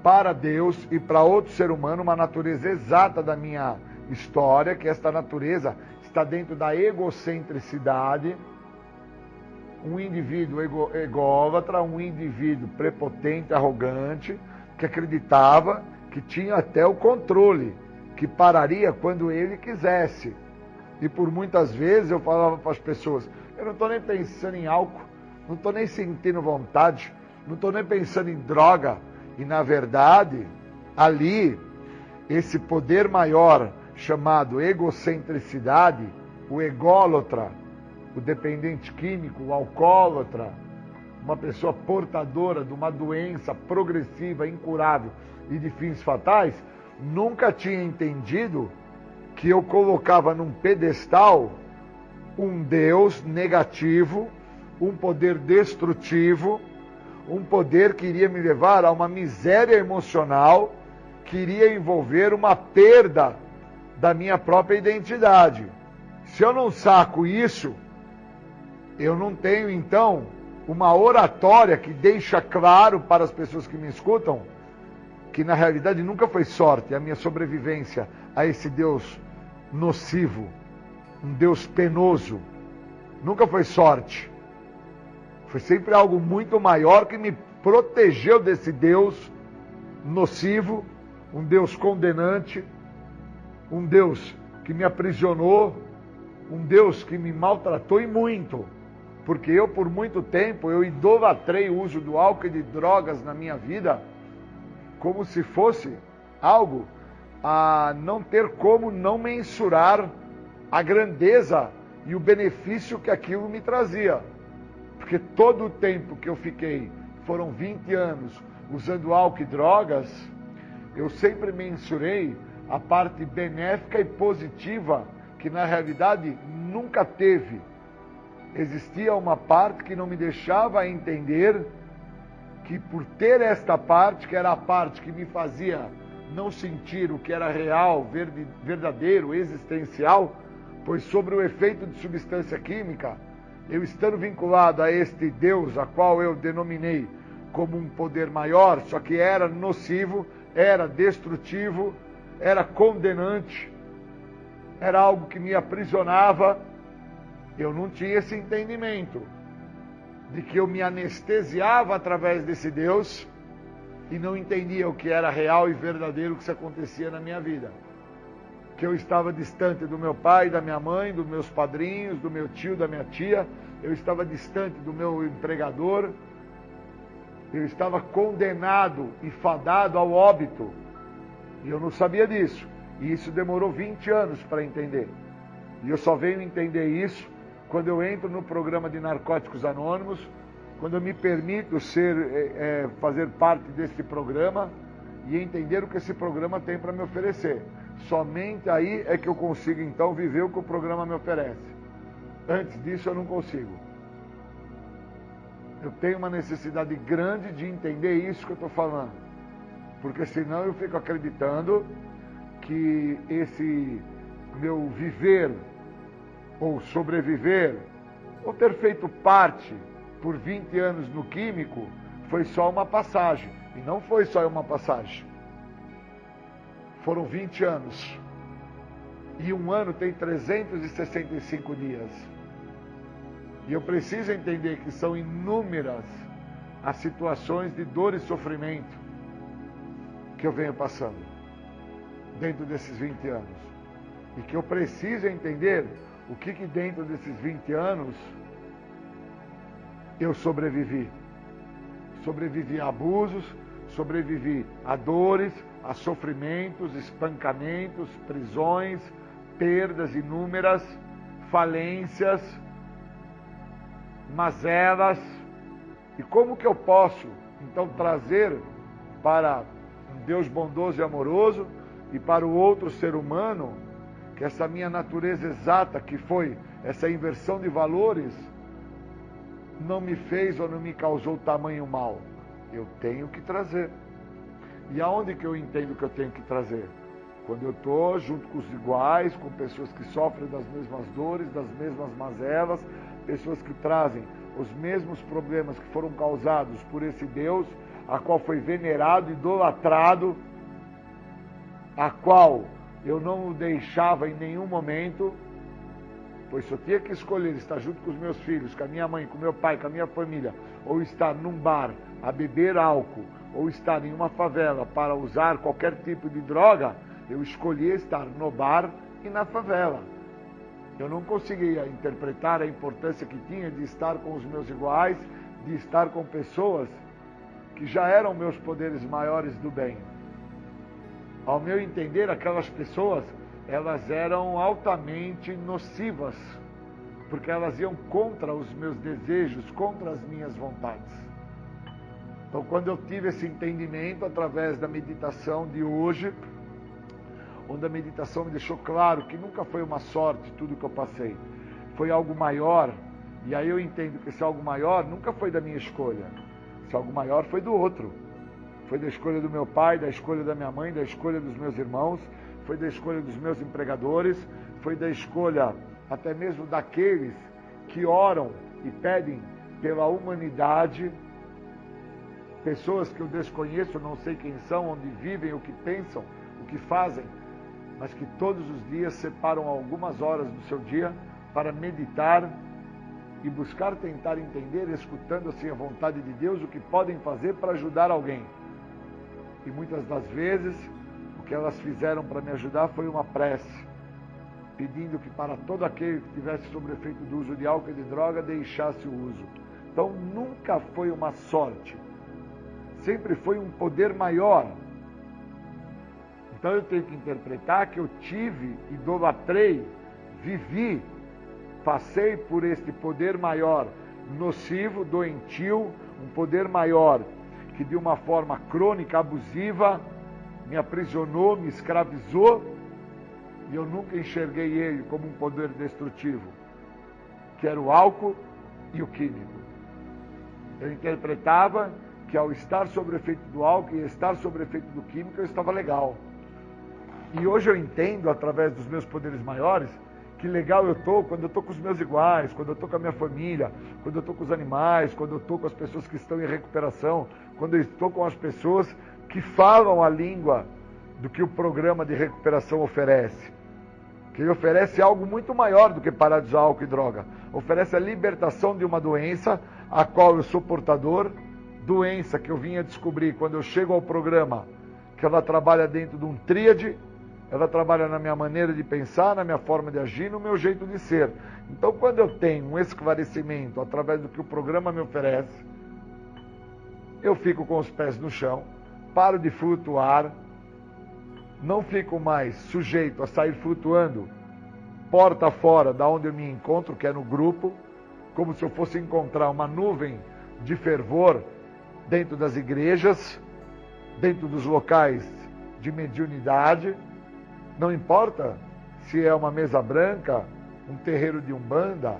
para Deus e para outro ser humano uma natureza exata da minha história, que esta natureza está dentro da egocentricidade, um indivíduo ególatra, um indivíduo prepotente, arrogante, que acreditava que tinha até o controle, que pararia quando ele quisesse. E por muitas vezes eu falava para as pessoas, eu não estou nem pensando em álcool, não estou nem sentindo vontade, não estou nem pensando em droga. E na verdade, ali, esse poder maior chamado egocentricidade, o ególatra, o dependente químico, o alcoólatra, uma pessoa portadora de uma doença progressiva, incurável e de fins fatais, nunca tinha entendido que eu colocava num pedestal um Deus negativo, um poder destrutivo, um poder que iria me levar a uma miséria emocional, que iria envolver uma perda da minha própria identidade. Se eu não saco isso, eu não tenho, então, uma oratória que deixa claro para as pessoas que me escutam que, na realidade, nunca foi sorte a minha sobrevivência a esse Deus nocivo, um Deus penoso. Nunca foi sorte. Foi sempre algo muito maior que me protegeu desse Deus nocivo, um Deus condenante, um Deus que me aprisionou, um Deus que me maltratou e muito, porque eu por muito tempo eu idolatrei o uso do álcool e de drogas na minha vida como se fosse algo a não ter como não mensurar a grandeza e o benefício que aquilo me trazia. Porque todo o tempo que eu fiquei, foram 20 anos, usando álcool e drogas, eu sempre mensurei a parte benéfica e positiva que na realidade nunca teve. Existia uma parte que não me deixava entender que por ter esta parte, que era a parte que me fazia não sentir o que era real, verdadeiro, existencial, pois sobre o efeito de substância química, eu estando vinculado a este Deus, a qual eu denominei como um poder maior, só que era nocivo, era destrutivo, era condenante, era algo que me aprisionava, eu não tinha esse entendimento de que eu me anestesiava através desse Deus e não entendia o que era real e verdadeiro que se acontecia na minha vida. Que eu estava distante do meu pai, da minha mãe, dos meus padrinhos, do meu tio, da minha tia, eu estava distante do meu empregador, eu estava condenado e fadado ao óbito. E eu não sabia disso. E isso demorou 20 anos para entender. E eu só venho entender isso quando eu entro no programa de Narcóticos Anônimos, quando eu me permito fazer parte desse programa e entender o que esse programa tem para me oferecer. Somente aí é que eu consigo, então, viver o que o programa me oferece. Antes disso, eu não consigo. Eu tenho uma necessidade grande de entender isso que eu estou falando. Porque senão eu fico acreditando que esse meu viver, ou sobreviver, ou ter feito parte por 20 anos no químico, foi só uma passagem. E não foi só uma passagem. Foram 20 anos. E um ano tem 365 dias. E eu preciso entender que são inúmeras as situações de dor e sofrimento que eu venho passando dentro desses 20 anos. E que eu preciso entender o que dentro desses 20 anos eu sobrevivi. Sobrevivi a abusos, sobrevivi a dores, a sofrimentos, espancamentos, prisões, perdas inúmeras, falências, mazelas. E como que eu posso, então, trazer para um Deus bondoso e amoroso e para o outro ser humano que essa minha natureza exata, que foi essa inversão de valores, não me fez ou não me causou tamanho mal? Eu tenho que trazer. E aonde que eu entendo que eu tenho que trazer? Quando eu estou junto com os iguais, com pessoas que sofrem das mesmas dores, das mesmas mazelas, pessoas que trazem os mesmos problemas que foram causados por esse Deus, a qual foi venerado, idolatrado, a qual eu não o deixava em nenhum momento, pois se eu tinha que escolher estar junto com os meus filhos, com a minha mãe, com o meu pai, com a minha família, ou estar num bar a beber álcool, ou estar em uma favela para usar qualquer tipo de droga, eu escolhia estar no bar e na favela. Eu não conseguia interpretar a importância que tinha de estar com os meus iguais, de estar com pessoas que já eram meus poderes maiores do bem. Ao meu entender, aquelas pessoas, elas eram altamente nocivas, porque elas iam contra os meus desejos, contra as minhas vontades. Então, quando eu tive esse entendimento através da meditação de hoje, onde a meditação me deixou claro que nunca foi uma sorte tudo que eu passei, foi algo maior, e aí eu entendo que esse algo maior nunca foi da minha escolha, esse algo maior foi do outro, foi da escolha do meu pai, da escolha da minha mãe, da escolha dos meus irmãos, foi da escolha dos meus empregadores, foi da escolha até mesmo daqueles que oram e pedem pela humanidade, pessoas que eu desconheço, não sei quem são, onde vivem, o que pensam, o que fazem, mas que todos os dias separam algumas horas do seu dia para meditar e buscar tentar entender, escutando assim a vontade de Deus, o que podem fazer para ajudar alguém. E muitas das vezes que elas fizeram para me ajudar foi uma prece, pedindo que para todo aquele que tivesse sob efeito do uso de álcool e de droga, deixasse o uso. Então nunca foi uma sorte, sempre foi um poder maior. Então eu tenho que interpretar que eu tive, idolatrei, vivi, passei por este poder maior, nocivo, doentio, um poder maior que de uma forma crônica, abusiva, me aprisionou, me escravizou, e eu nunca enxerguei ele como um poder destrutivo, que era o álcool e o químico. Eu interpretava que ao estar sob o efeito do álcool e estar sob o efeito do químico, eu estava legal. E hoje eu entendo, através dos meus poderes maiores, que legal eu estou quando eu estou com os meus iguais, quando eu estou com a minha família, quando eu estou com os animais, quando eu estou com as pessoas que estão em recuperação, quando eu estou com as pessoas que falam a língua do que o programa de recuperação oferece. Que ele oferece algo muito maior do que parar de usar álcool e droga. Oferece a libertação de uma doença a qual eu sou portador, doença que eu vim a descobrir quando eu chego ao programa, que ela trabalha dentro de um tríade. Ela trabalha na minha maneira de pensar, na minha forma de agir, no meu jeito de ser. Então, quando eu tenho um esclarecimento através do que o programa me oferece, eu fico com os pés no chão, paro de flutuar, não fico mais sujeito a sair flutuando porta fora da onde eu me encontro, que é no grupo, como se eu fosse encontrar uma nuvem de fervor dentro das igrejas, dentro dos locais de mediunidade. Não importa se é uma mesa branca, um terreiro de umbanda,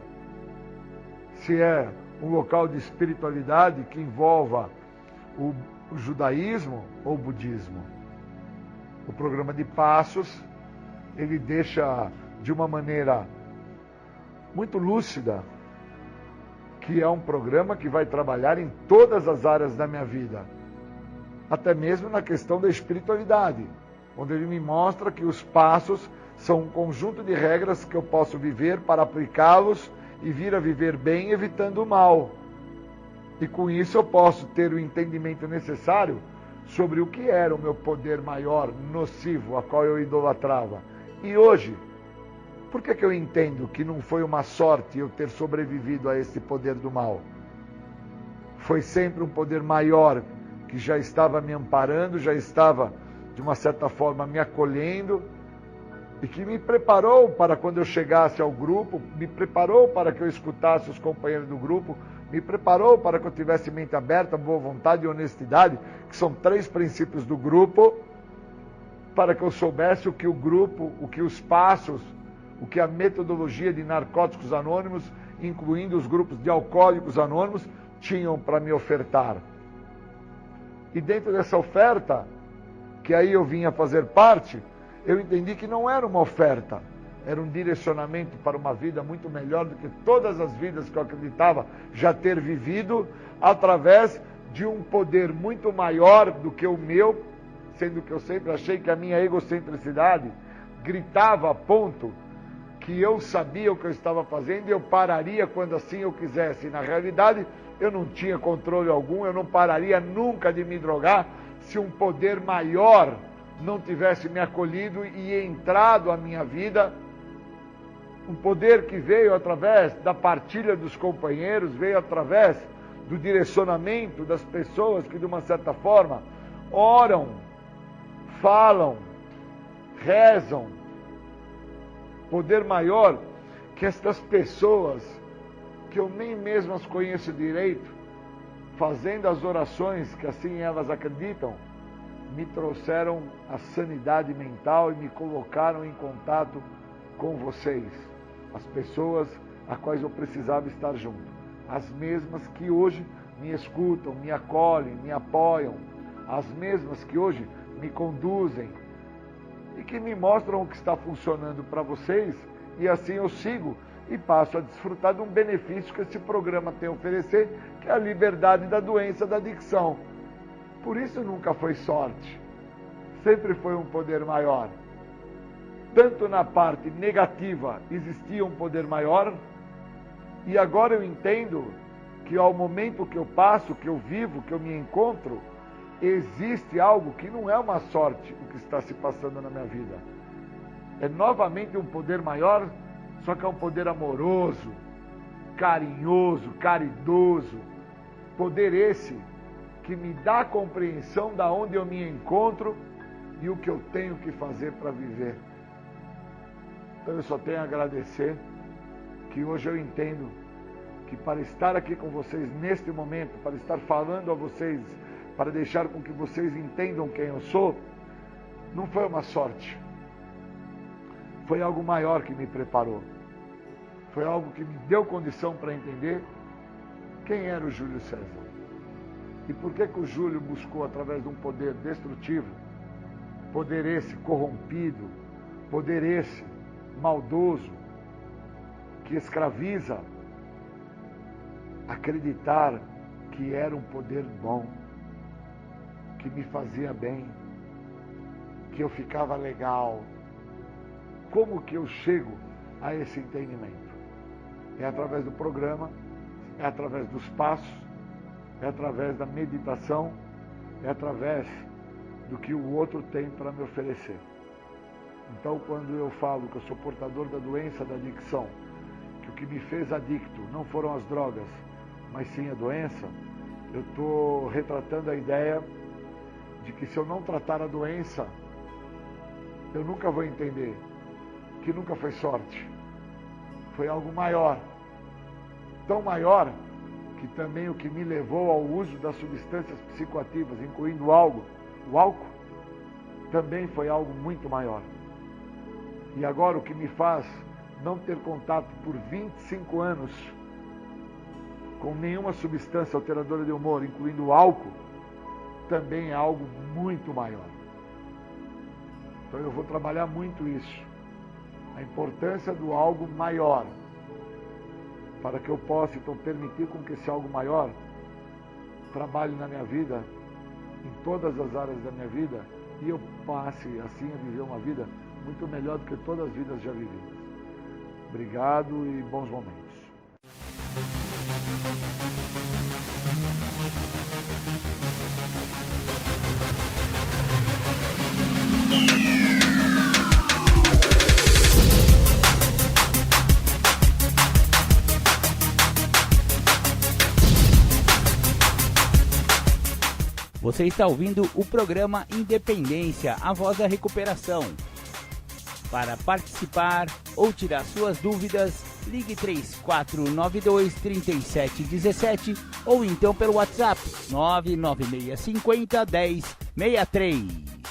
se é um local de espiritualidade que envolva o judaísmo ou o budismo. O programa de passos, ele deixa de uma maneira muito lúcida que é um programa que vai trabalhar em todas as áreas da minha vida, até mesmo na questão da espiritualidade, onde ele me mostra que os passos são um conjunto de regras que eu posso viver para aplicá-los e vir a viver bem, evitando o mal. E com isso eu posso ter o entendimento necessário sobre o que era o meu poder maior, nocivo, a qual eu idolatrava. E hoje, por que eu entendo que não foi uma sorte eu ter sobrevivido a esse poder do mal? Foi sempre um poder maior que já estava me amparando, já estava de uma certa forma me acolhendo e que me preparou para quando eu chegasse ao grupo, me preparou para que eu escutasse os companheiros do grupo, me preparou para que eu tivesse mente aberta, boa vontade e honestidade, que são 3 princípios do grupo, para que eu soubesse o que o grupo, o que os passos, o que a metodologia de Narcóticos Anônimos, incluindo os grupos de Alcoólicos Anônimos, tinham para me ofertar. E dentro dessa oferta, que aí eu vinha fazer parte, eu entendi que não era uma oferta, era um direcionamento para uma vida muito melhor do que todas as vidas que eu acreditava já ter vivido, através de um poder muito maior do que o meu, sendo que eu sempre achei que a minha egocentricidade gritava a ponto que eu sabia o que eu estava fazendo e eu pararia quando assim eu quisesse. Na realidade, eu não tinha controle algum, eu não pararia nunca de me drogar se um poder maior não tivesse me acolhido e entrado à minha vida. Um poder que veio através da partilha dos companheiros, veio através do direcionamento das pessoas que, de uma certa forma, oram, falam, rezam. Poder maior que estas pessoas, que eu nem mesmo as conheço direito, fazendo as orações que assim elas acreditam, me trouxeram a sanidade mental e me colocaram em contato com vocês, as pessoas a quais eu precisava estar junto, as mesmas que hoje me escutam, me acolhem, me apoiam, as mesmas que hoje me conduzem e que me mostram o que está funcionando para vocês, e assim eu sigo e passo a desfrutar de um benefício que esse programa tem a oferecer, que é a liberdade da doença da adicção. Por isso nunca foi sorte, sempre foi um poder maior. Tanto na parte negativa existia um poder maior, e agora eu entendo que ao momento que eu passo, que eu vivo, que eu me encontro, existe algo que não é uma sorte o que está se passando na minha vida. É novamente um poder maior, só que é um poder amoroso, carinhoso, caridoso. Poder esse que me dá a compreensão da onde eu me encontro e o que eu tenho que fazer para viver. Então eu só tenho a agradecer que hoje eu entendo que para estar aqui com vocês neste momento, para estar falando a vocês, para deixar com que vocês entendam quem eu sou, não foi uma sorte. Foi algo maior que me preparou. Foi algo que me deu condição para entender quem era o Júlio César. E por que o Júlio buscou, através de um poder destrutivo, poder esse corrompido, poder esse maldoso, que escraviza, acreditar que era um poder bom, que me fazia bem, que eu ficava legal. Como que eu chego a esse entendimento? É através do programa, é através dos passos, é através da meditação, é através do que o outro tem para me oferecer. Então, quando eu falo que eu sou portador da doença da adicção, que o que me fez adicto não foram as drogas, mas sim a doença, eu estou retratando a ideia de que se eu não tratar a doença, eu nunca vou entender que nunca foi sorte. Foi algo maior. Tão maior que também o que me levou ao uso das substâncias psicoativas, incluindo o álcool, também foi algo muito maior. E agora o que me faz não ter contato por 25 anos com nenhuma substância alteradora de humor, incluindo o álcool, também é algo muito maior. Então eu vou trabalhar muito isso. A importância do algo maior, para que eu possa então permitir com que esse algo maior trabalhe na minha vida, em todas as áreas da minha vida, e eu passe assim a viver uma vida muito melhor do que todas as vidas já vividas. Obrigado e bons momentos. Você está ouvindo o programa Independência, a voz da recuperação. Para participar ou tirar suas dúvidas, ligue 3492-3717 ou então pelo WhatsApp 99650-1063.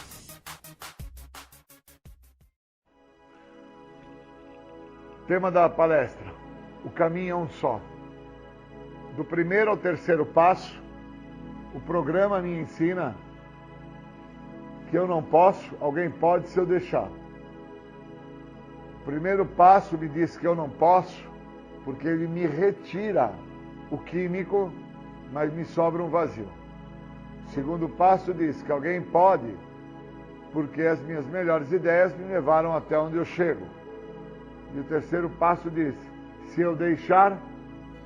Tema da palestra: o caminho é um só. Do primeiro ao terceiro passo, o programa me ensina que eu não posso, alguém pode se eu deixar. O primeiro passo me diz que eu não posso, porque ele me retira o químico, mas me sobra um vazio. O segundo passo diz que alguém pode, porque as minhas melhores ideias me levaram até onde eu chego. E o terceiro passo diz, se eu deixar,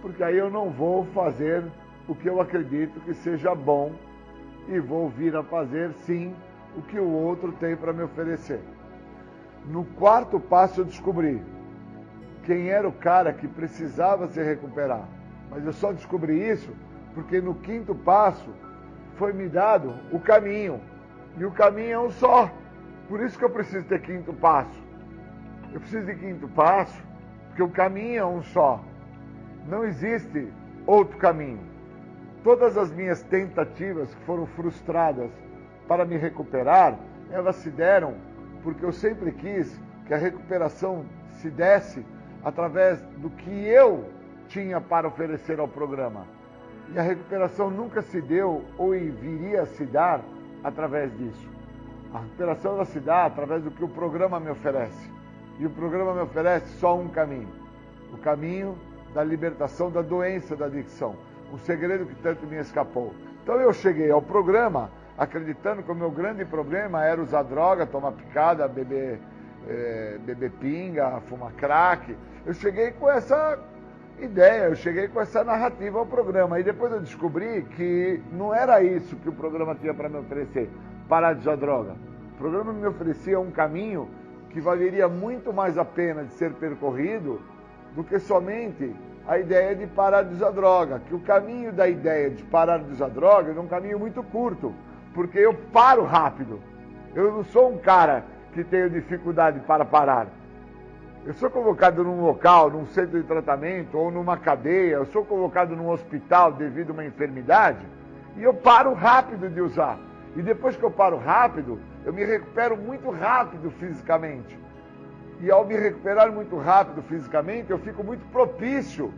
porque aí eu não vou fazer o que eu acredito que seja bom e vou vir a fazer, sim, o que o outro tem para me oferecer. No quarto passo eu descobri quem era o cara que precisava se recuperar. Mas eu só descobri isso porque no quinto passo foi me dado o caminho. E o caminho é um só. Por isso que eu preciso ter quinto passo. Eu preciso de quinto passo porque o caminho é um só. Não existe outro caminho. Todas as minhas tentativas que foram frustradas para me recuperar, elas se deram porque eu sempre quis que a recuperação se desse através do que eu tinha para oferecer ao programa. E a recuperação nunca se deu ou viria a se dar através disso. A recuperação ela se dá através do que o programa me oferece. E o programa me oferece só um caminho. O caminho da libertação da doença da adicção. O segredo que tanto me escapou. Então eu cheguei ao programa acreditando que o meu grande problema era usar droga, tomar picada, beber pinga, fumar crack. Eu cheguei com essa ideia, eu cheguei com essa narrativa ao programa. E depois eu descobri que não era isso que o programa tinha para me oferecer, parar de usar droga. O programa me oferecia um caminho que valeria muito mais a pena de ser percorrido do que somente a ideia de parar de usar droga. Que o caminho da ideia de parar de usar droga é um caminho muito curto, porque eu paro rápido. Eu não sou um cara que tenho dificuldade para parar. Eu sou convocado num local, num centro de tratamento ou numa cadeia, eu sou convocado num hospital devido a uma enfermidade e eu paro rápido de usar. E depois que eu paro rápido, eu me recupero muito rápido fisicamente. E ao me recuperar muito rápido fisicamente, eu fico muito propício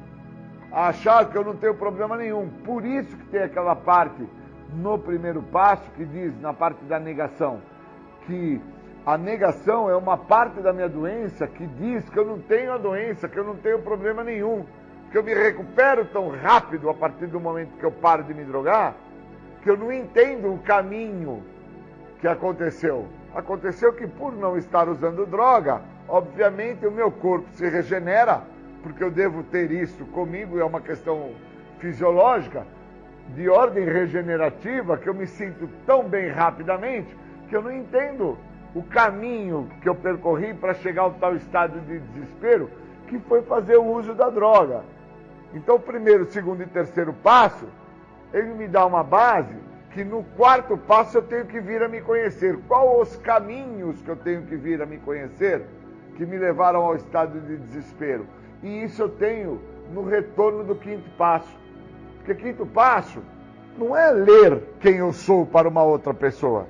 a achar que eu não tenho problema nenhum. Por isso que tem aquela parte no primeiro passo que diz, na parte da negação, que a negação é uma parte da minha doença que diz que eu não tenho a doença, que eu não tenho problema nenhum, que eu me recupero tão rápido a partir do momento que eu paro de me drogar, que eu não entendo o caminho que aconteceu. Aconteceu que por não estar usando droga, obviamente o meu corpo se regenera, porque eu devo ter isso comigo, é uma questão fisiológica, de ordem regenerativa, que eu me sinto tão bem rapidamente, que eu não entendo o caminho que eu percorri para chegar ao tal estado de desespero, que foi fazer o uso da droga. Então, o primeiro, segundo e terceiro passo, ele me dá uma base que no quarto passo eu tenho que vir a me conhecer. Quais os caminhos que eu tenho que vir a me conhecer que me levaram ao estado de desespero? E isso eu tenho no retorno do quinto passo. Porque quinto passo não é ler quem eu sou para uma outra pessoa.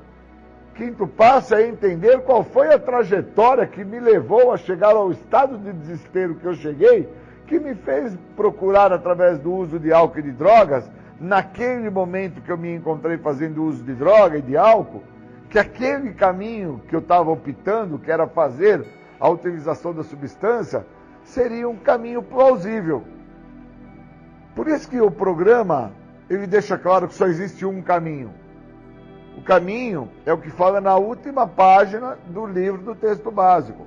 Quinto passo é entender qual foi a trajetória que me levou a chegar ao estado de desespero que eu cheguei, que me fez procurar através do uso de álcool e de drogas, naquele momento que eu me encontrei fazendo uso de droga e de álcool, que aquele caminho que eu estava optando, que era fazer a utilização da substância, seria um caminho plausível. Por isso que o programa, ele deixa claro que só existe um caminho. O caminho é o que fala na última página do livro do texto básico,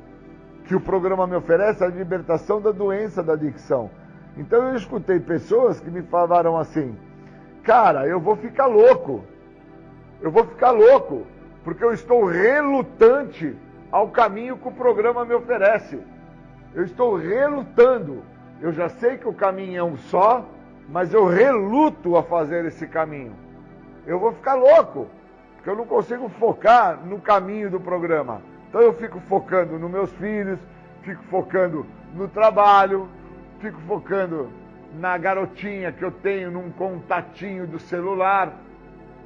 que o programa me oferece a libertação da doença da adicção. Então eu escutei pessoas que me falaram assim, cara, eu vou ficar louco, porque eu estou relutante ao caminho que o programa me oferece. Eu estou relutando, eu já sei que o caminho é um só, mas eu reluto a fazer esse caminho. Eu vou ficar louco, porque eu não consigo focar no caminho do programa. Então eu fico focando nos meus filhos, fico focando no trabalho, fico focando na garotinha que eu tenho num contatinho do celular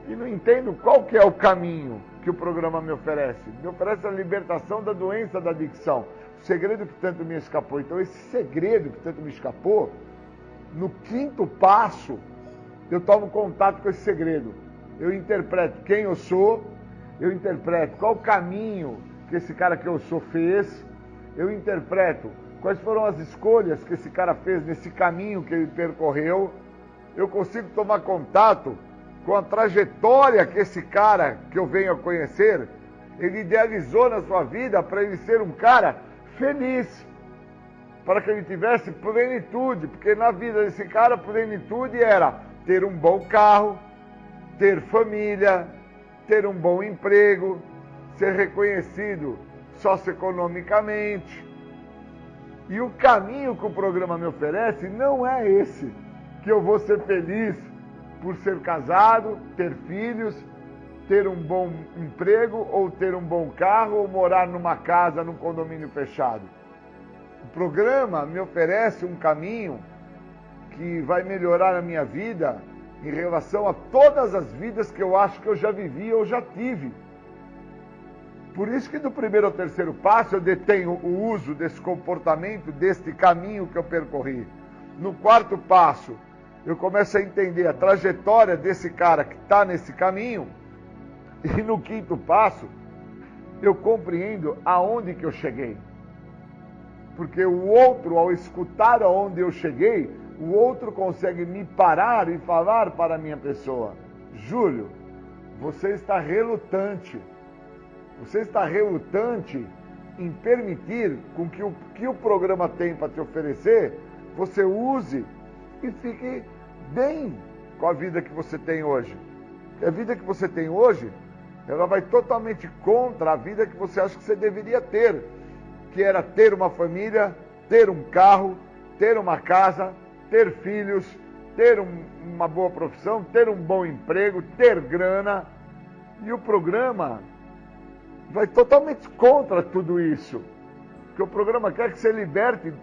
e não entendo qual que é o caminho que o programa me oferece. Me oferece a libertação da doença da adicção, o segredo que tanto me escapou. Então esse segredo que tanto me escapou, no quinto passo, eu tomo contato com esse segredo. Eu interpreto quem eu sou, eu interpreto qual o caminho que esse cara que eu sou fez, eu interpreto quais foram as escolhas que esse cara fez nesse caminho que ele percorreu, eu consigo tomar contato com a trajetória que esse cara que eu venho a conhecer, ele idealizou na sua vida para ele ser um cara feliz, para que ele tivesse plenitude, porque na vida desse cara plenitude era ter um bom carro, ter família, ter um bom emprego, ser reconhecido socioeconomicamente. E o caminho que o programa me oferece não é esse, que eu vou ser feliz por ser casado, ter filhos, ter um bom emprego, ou ter um bom carro, ou morar numa casa, num condomínio fechado. O programa me oferece um caminho que vai melhorar a minha vida em relação a todas as vidas que eu acho que eu já vivi ou já tive. Por isso que do primeiro ao terceiro passo eu detenho o uso desse comportamento, deste caminho que eu percorri. No quarto passo, eu começo a entender a trajetória desse cara que está nesse caminho. E no quinto passo, eu compreendo aonde que eu cheguei. Porque o outro, ao escutar aonde eu cheguei, o outro consegue me parar e falar para a minha pessoa: Júlio, você está relutante. Você está relutante em permitir com que o programa tem para te oferecer você use e fique bem com a vida que você tem hoje. Porque a vida que você tem hoje, ela vai totalmente contra a vida que você acha que você deveria ter, que era ter uma família, ter um carro, ter uma casa, ter filhos, ter uma boa profissão, ter um bom emprego, ter grana. E o programa vai totalmente contra tudo isso. Porque o programa quer que você liberte,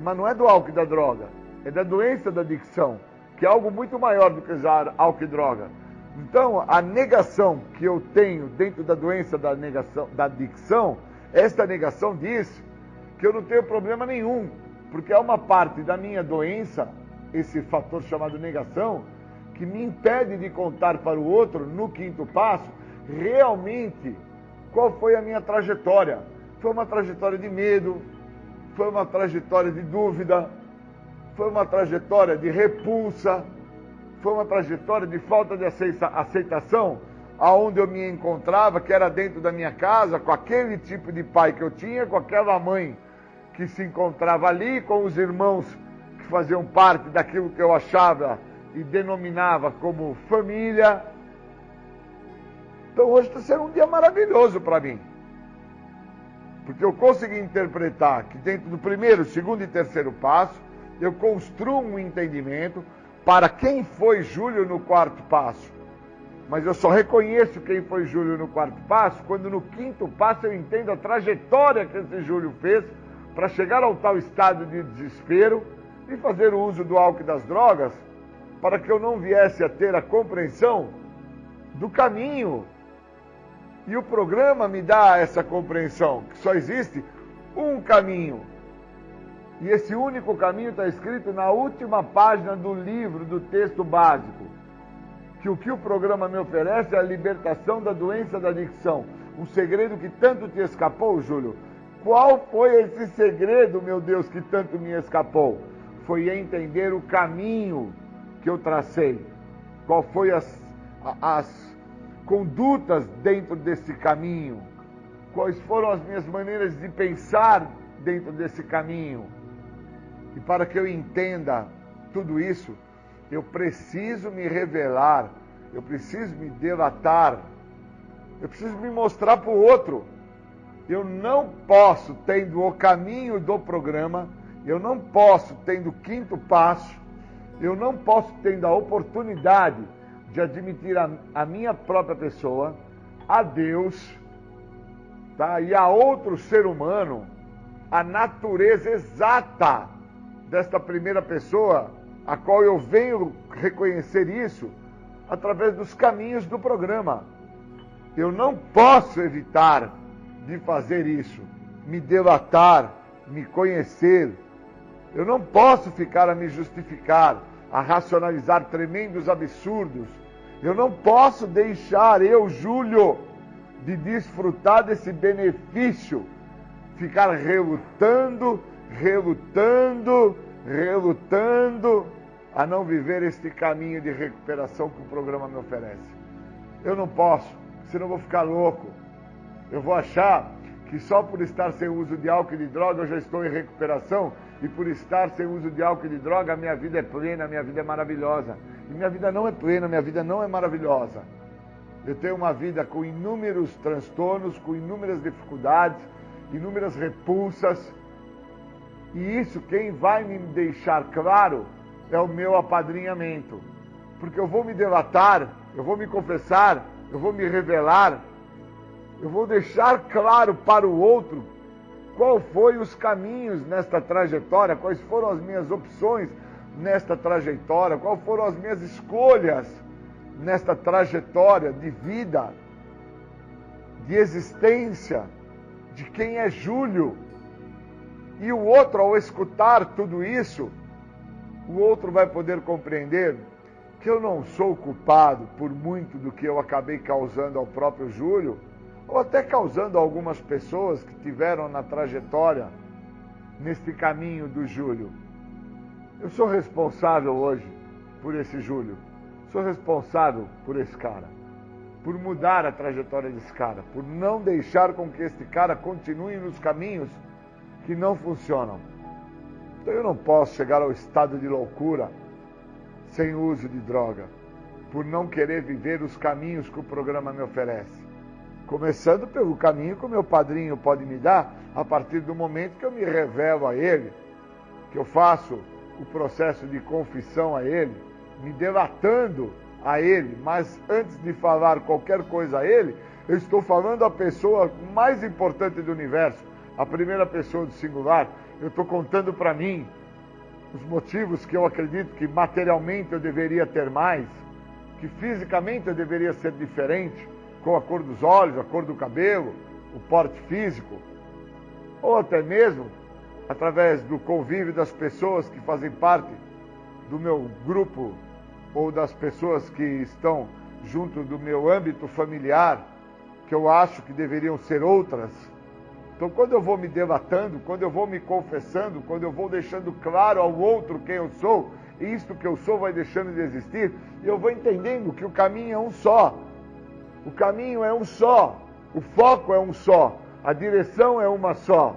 mas não é do álcool e da droga, é da doença da adicção, que é algo muito maior do que usar álcool e droga. Então, a negação que eu tenho dentro da doença da adicção, esta negação diz que eu não tenho problema nenhum, porque é uma parte da minha doença, esse fator chamado negação, que me impede de contar para o outro, no quinto passo, realmente qual foi a minha trajetória. Foi uma trajetória de medo, foi uma trajetória de dúvida, foi uma trajetória de repulsa, foi uma trajetória de falta de aceitação, aonde eu me encontrava, que era dentro da minha casa, com aquele tipo de pai que eu tinha, com aquela mãe que se encontrava ali, com os irmãos que faziam parte daquilo que eu achava e denominava como família. Então hoje está sendo um dia maravilhoso para mim, porque eu consegui interpretar que dentro do primeiro, segundo e terceiro passo, eu construo um entendimento para quem foi Júlio no quarto passo. Mas eu só reconheço quem foi Júlio no quarto passo quando no quinto passo eu entendo a trajetória que esse Júlio fez para chegar ao tal estado de desespero e fazer o uso do álcool e das drogas, para que eu não viesse a ter a compreensão do caminho. E o programa me dá essa compreensão, que só existe um caminho. E esse único caminho está escrito na última página do livro, do texto básico. Que o programa me oferece é a libertação da doença da adicção. Um segredo que tanto te escapou, Júlio. Qual foi esse segredo, meu Deus, que tanto me escapou? Foi entender o caminho que eu tracei. Qual foi as condutas dentro desse caminho? Quais foram as minhas maneiras de pensar dentro desse caminho? E para que eu entenda tudo isso, eu preciso me revelar, eu preciso me delatar, eu preciso me mostrar para o outro. Eu não posso, tendo o caminho do programa, eu não posso, tendo o quinto passo, eu não posso, tendo a oportunidade de admitir a minha própria pessoa, a Deus, tá? E a outro ser humano, a natureza exata desta primeira pessoa, a qual eu venho reconhecer isso através dos caminhos do programa. Eu não posso evitar de fazer isso, me delatar, me conhecer. Eu não posso ficar a me justificar, a racionalizar tremendos absurdos. Eu não posso deixar eu, Júlio, de desfrutar desse benefício, ficar relutando a não viver este caminho de recuperação que o programa me oferece. Eu não posso, senão eu vou ficar louco. Eu vou achar que só por estar sem uso de álcool e de droga eu já estou em recuperação, e por estar sem uso de álcool e de droga a minha vida é plena, a minha vida é maravilhosa. E minha vida não é plena, minha vida não é maravilhosa. Eu tenho uma vida com inúmeros transtornos, com inúmeras dificuldades, inúmeras repulsas. E isso quem vai me deixar claro é o meu apadrinhamento. Porque eu vou me delatar, eu vou me confessar, eu vou me revelar, eu vou deixar claro para o outro qual foi os caminhos nesta trajetória, quais foram as minhas opções nesta trajetória, quais foram as minhas escolhas nesta trajetória de vida, de existência, de quem é Júlio. E o outro, ao escutar tudo isso, o outro vai poder compreender que eu não sou culpado por muito do que eu acabei causando ao próprio Júlio, ou até causando a algumas pessoas que tiveram na trajetória, neste caminho do Júlio. Eu sou responsável hoje por esse Júlio, sou responsável por esse cara, por mudar a trajetória desse cara, por não deixar com que este cara continue nos caminhos que não funcionam. Então eu não posso chegar ao estado de loucura sem uso de droga, por não querer viver os caminhos que o programa me oferece. Começando pelo caminho que o meu padrinho pode me dar a partir do momento que eu me revelo a ele, que eu faço o processo de confissão a ele, me delatando a ele, mas antes de falar qualquer coisa a ele, eu estou falando a pessoa mais importante do universo, a primeira pessoa do singular. Eu estou contando para mim os motivos que eu acredito que materialmente eu deveria ter mais, que fisicamente eu deveria ser diferente, com a cor dos olhos, a cor do cabelo, o porte físico, ou até mesmo através do convívio das pessoas que fazem parte do meu grupo ou das pessoas que estão junto do meu âmbito familiar, que eu acho que deveriam ser outras. Então, quando eu vou me delatando, quando eu vou me confessando, quando eu vou deixando claro ao outro quem eu sou, e isto que eu sou vai deixando de existir, eu vou entendendo que o caminho é um só. O caminho é um só. O foco é um só. A direção é uma só.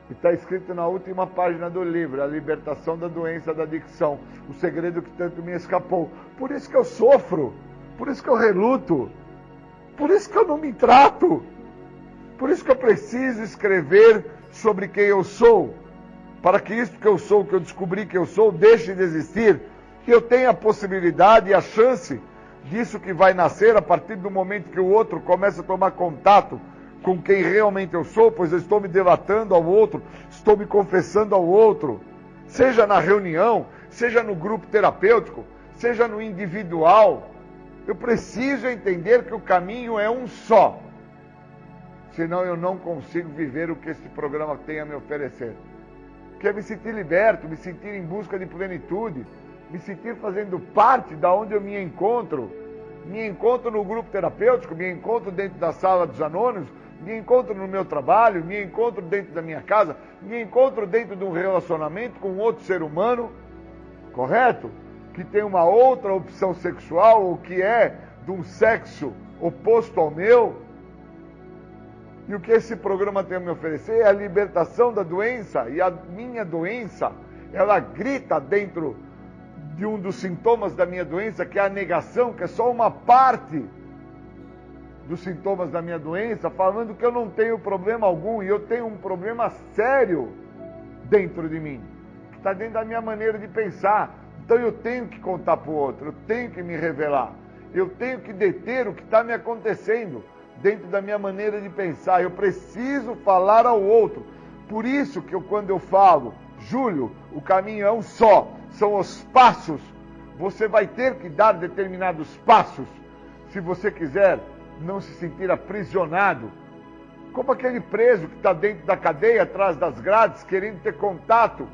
E está escrito na última página do livro, a libertação da doença da adicção, o segredo que tanto me escapou. Por isso que eu sofro, por isso que eu reluto, por isso que eu não me trato, por isso que eu preciso escrever sobre quem eu sou, para que isso que eu sou, que eu descobri que eu sou, deixe de existir, que eu tenha a possibilidade e a chance disso que vai nascer a partir do momento que o outro começa a tomar contato com quem realmente eu sou, pois eu estou me delatando ao outro, estou me confessando ao outro, seja na reunião, seja no grupo terapêutico, seja no individual. Eu preciso entender que o caminho é um só, senão eu não consigo viver o que esse programa tem a me oferecer, que é me sentir liberto, me sentir em busca de plenitude, me sentir fazendo parte da onde eu me encontro no grupo terapêutico, me encontro dentro da sala dos anônimos, me encontro no meu trabalho, me encontro dentro da minha casa, me encontro dentro de um relacionamento com outro ser humano, correto? Que tem uma outra opção sexual ou que é de um sexo oposto ao meu. E o que esse programa tem a me oferecer é a libertação da doença, e a minha doença, ela grita dentro de um dos sintomas da minha doença, que é a negação, que é só uma parte dos sintomas da minha doença, falando que eu não tenho problema algum, e eu tenho um problema sério dentro de mim, que está dentro da minha maneira de pensar. Então eu tenho que contar para o outro, eu tenho que me revelar, eu tenho que deter o que está me acontecendo dentro da minha maneira de pensar, eu preciso falar ao outro. Por isso que quando eu falo, Júlio, o caminho é um só, são os passos, você vai ter que dar determinados passos, se você quiser não se sentir aprisionado, como aquele preso que está dentro da cadeia, atrás das grades, querendo ter contato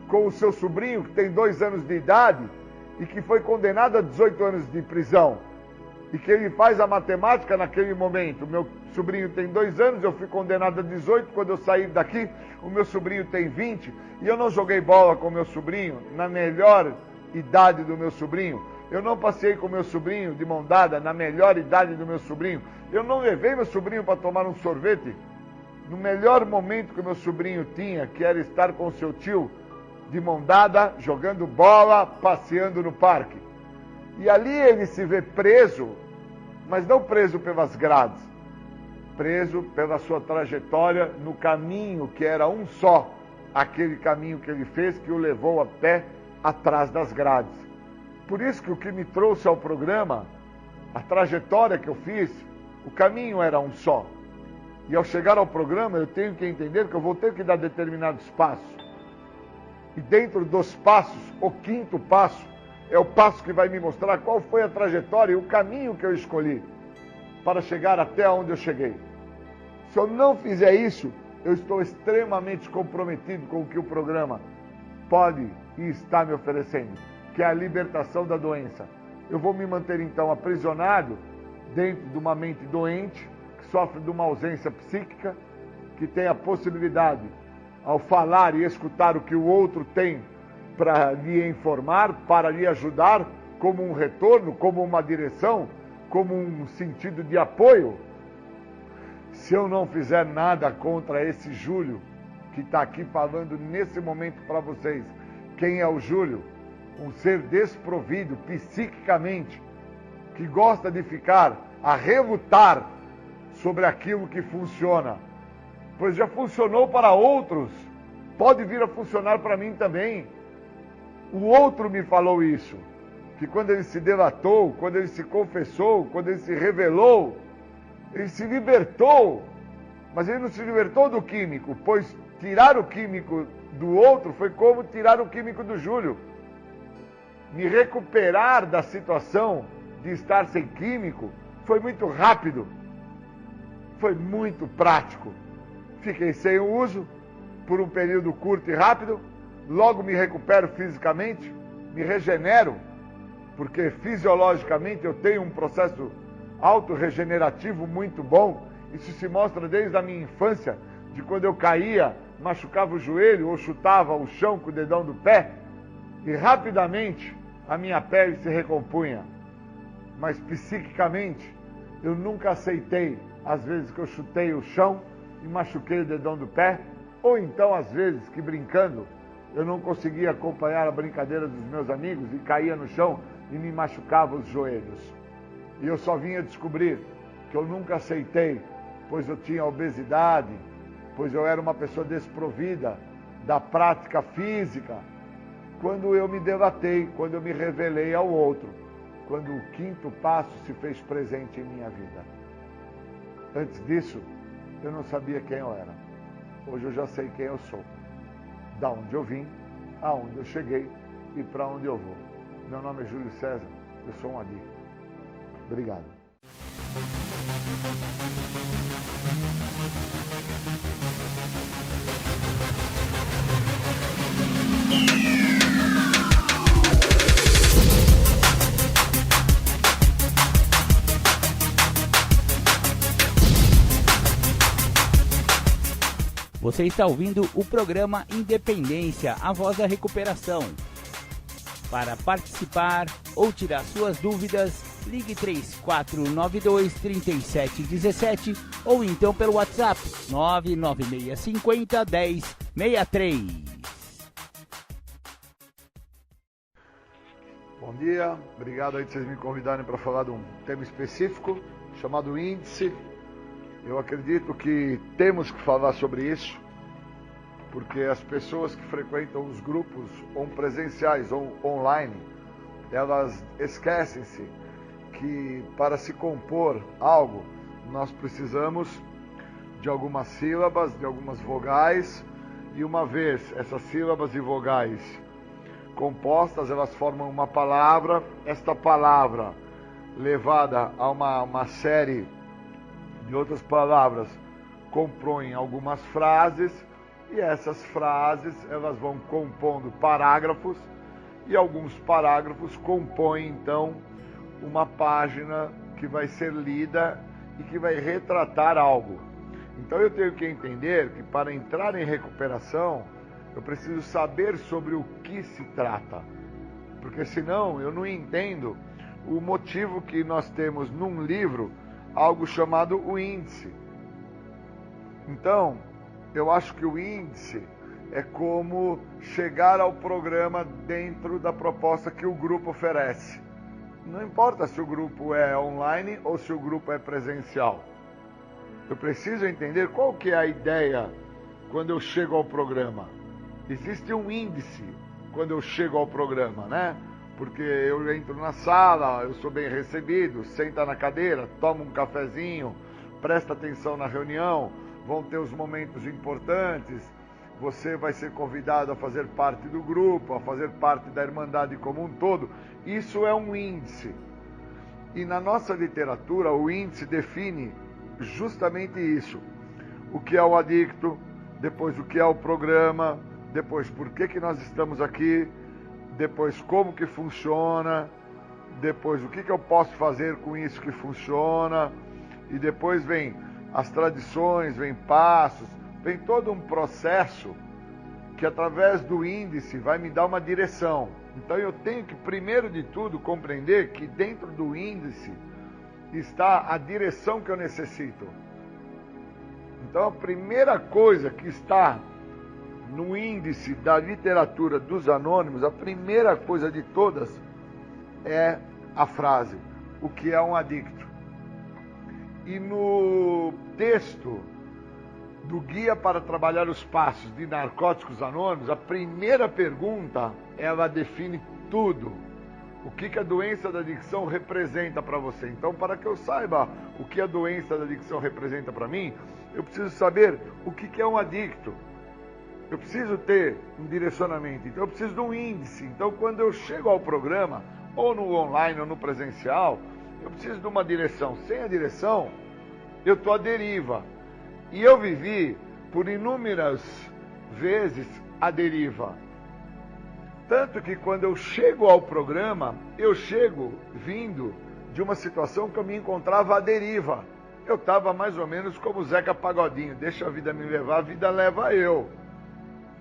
com o seu sobrinho, que tem 2 anos de idade, e que foi condenado a 18 anos de prisão, e que ele faz a matemática naquele momento. O meu sobrinho tem 2 anos, eu fui condenado a 18, quando eu saí daqui, o meu sobrinho tem 20, e eu não joguei bola com o meu sobrinho, na melhor idade do meu sobrinho. Eu não passei com meu sobrinho de mão dada na melhor idade do meu sobrinho. Eu não levei meu sobrinho para tomar um sorvete no melhor momento que o meu sobrinho tinha, que era estar com seu tio de mão dada, jogando bola, passeando no parque. E ali ele se vê preso, mas não preso pelas grades, preso pela sua trajetória no caminho que era um só, aquele caminho que ele fez que o levou até atrás das grades. Por isso que o que me trouxe ao programa, a trajetória que eu fiz, o caminho era um só. E ao chegar ao programa, eu tenho que entender que eu vou ter que dar determinados passos. E dentro dos passos, o 5º passo, é o passo que vai me mostrar qual foi a trajetória e o caminho que eu escolhi para chegar até onde eu cheguei. Se eu não fizer isso, eu estou extremamente comprometido com o que o programa pode e está me oferecendo, que é a libertação da doença. Eu vou me manter então aprisionado dentro de uma mente doente, que sofre de uma ausência psíquica, que tem a possibilidade, ao falar e escutar o que o outro tem para lhe informar, para lhe ajudar, como um retorno, como uma direção, como um sentido de apoio. Se eu não fizer nada contra esse Júlio, que está aqui falando nesse momento para vocês quem é o Júlio, um ser desprovido psiquicamente, que gosta de ficar a relutar sobre aquilo que funciona, pois já funcionou para outros, pode vir a funcionar para mim também. O outro me falou isso, que quando ele se delatou, quando ele se confessou, quando ele se revelou, ele se libertou, mas ele não se libertou do químico, pois tirar o químico do outro foi como tirar o químico do Júlio. Me recuperar da situação de estar sem químico foi muito rápido, foi muito prático. Fiquei sem o uso por um período curto e rápido, logo me recupero fisicamente, me regenero, porque fisiologicamente eu tenho um processo autorregenerativo muito bom. Isso se mostra desde a minha infância, de quando eu caía, machucava o joelho ou chutava o chão com o dedão do pé, e rapidamente a minha pele se recompunha. Mas psiquicamente, eu nunca aceitei as vezes que eu chutei o chão e machuquei o dedão do pé, ou então às vezes que brincando, eu não conseguia acompanhar a brincadeira dos meus amigos e caía no chão e me machucava os joelhos. E eu só vinha descobrir que eu nunca aceitei, pois eu tinha obesidade, pois eu era uma pessoa desprovida da prática física, quando eu me debatei, quando eu me revelei ao outro, quando o quinto passo se fez presente em minha vida. Antes disso, eu não sabia quem eu era. Hoje eu já sei quem eu sou, da onde eu vim, aonde eu cheguei e para onde eu vou. Meu nome é Júlio César, eu sou um adicto. Obrigado. Você está ouvindo o programa Independência, a voz da recuperação. Para participar ou tirar suas dúvidas, ligue 3492-3717 ou então pelo WhatsApp 99650-1063. Bom dia, obrigado aí de vocês me convidarem para falar de um tema específico chamado índice. Eu acredito que temos que falar sobre isso, porque as pessoas que frequentam os grupos, ou presenciais ou online, elas esquecem-se que para se compor algo, nós precisamos de algumas sílabas, de algumas vogais, e uma vez essas sílabas e vogais compostas, elas formam uma palavra. Esta palavra, levada a uma série de outras palavras, compõem algumas frases, e essas frases elas vão compondo parágrafos, e alguns parágrafos compõem então uma página que vai ser lida e que vai retratar algo. Então eu tenho que entender que para entrar em recuperação eu preciso saber sobre o que se trata, porque senão eu não entendo o motivo que nós temos num livro algo chamado o índice. Então, eu acho que o índice é como chegar ao programa dentro da proposta que o grupo oferece. Não importa se o grupo é online ou se o grupo é presencial. Eu preciso entender qual que é a ideia quando eu chego ao programa. Existe um índice quando eu chego ao programa, né? Porque eu entro na sala, eu sou bem recebido, senta na cadeira, toma um cafezinho, presta atenção na reunião, vão ter os momentos importantes, você vai ser convidado a fazer parte do grupo, a fazer parte da Irmandade como um todo. Isso é um índice. E na nossa literatura, o índice define justamente isso. O que é o adicto, depois o que é o programa, depois por que nós estamos aqui, depois como que funciona, depois o que eu posso fazer com isso que funciona, e depois vem as tradições, vem passos, vem todo um processo que através do índice vai me dar uma direção. Então eu tenho que, primeiro de tudo, compreender que dentro do índice está a direção que eu necessito. Então a primeira coisa que está no índice da literatura dos anônimos, a primeira coisa de todas é a frase, o que é um adicto. E no texto do Guia para Trabalhar os Passos de Narcóticos Anônimos, a primeira pergunta, ela define tudo. O que a doença da adicção representa para você. Então, para que eu saiba o que a doença da adicção representa para mim, eu preciso saber o que é um adicto. Eu preciso ter um direcionamento. Então, eu preciso de um índice. Então, quando eu chego ao programa, ou no online ou no presencial, eu preciso de uma direção. Sem a direção, eu estou à deriva. E eu vivi, por inúmeras vezes, a deriva. Tanto que quando eu chego ao programa, eu chego vindo de uma situação que eu me encontrava à deriva. Eu estava mais ou menos como o Zeca Pagodinho, deixa a vida me levar, a vida leva eu.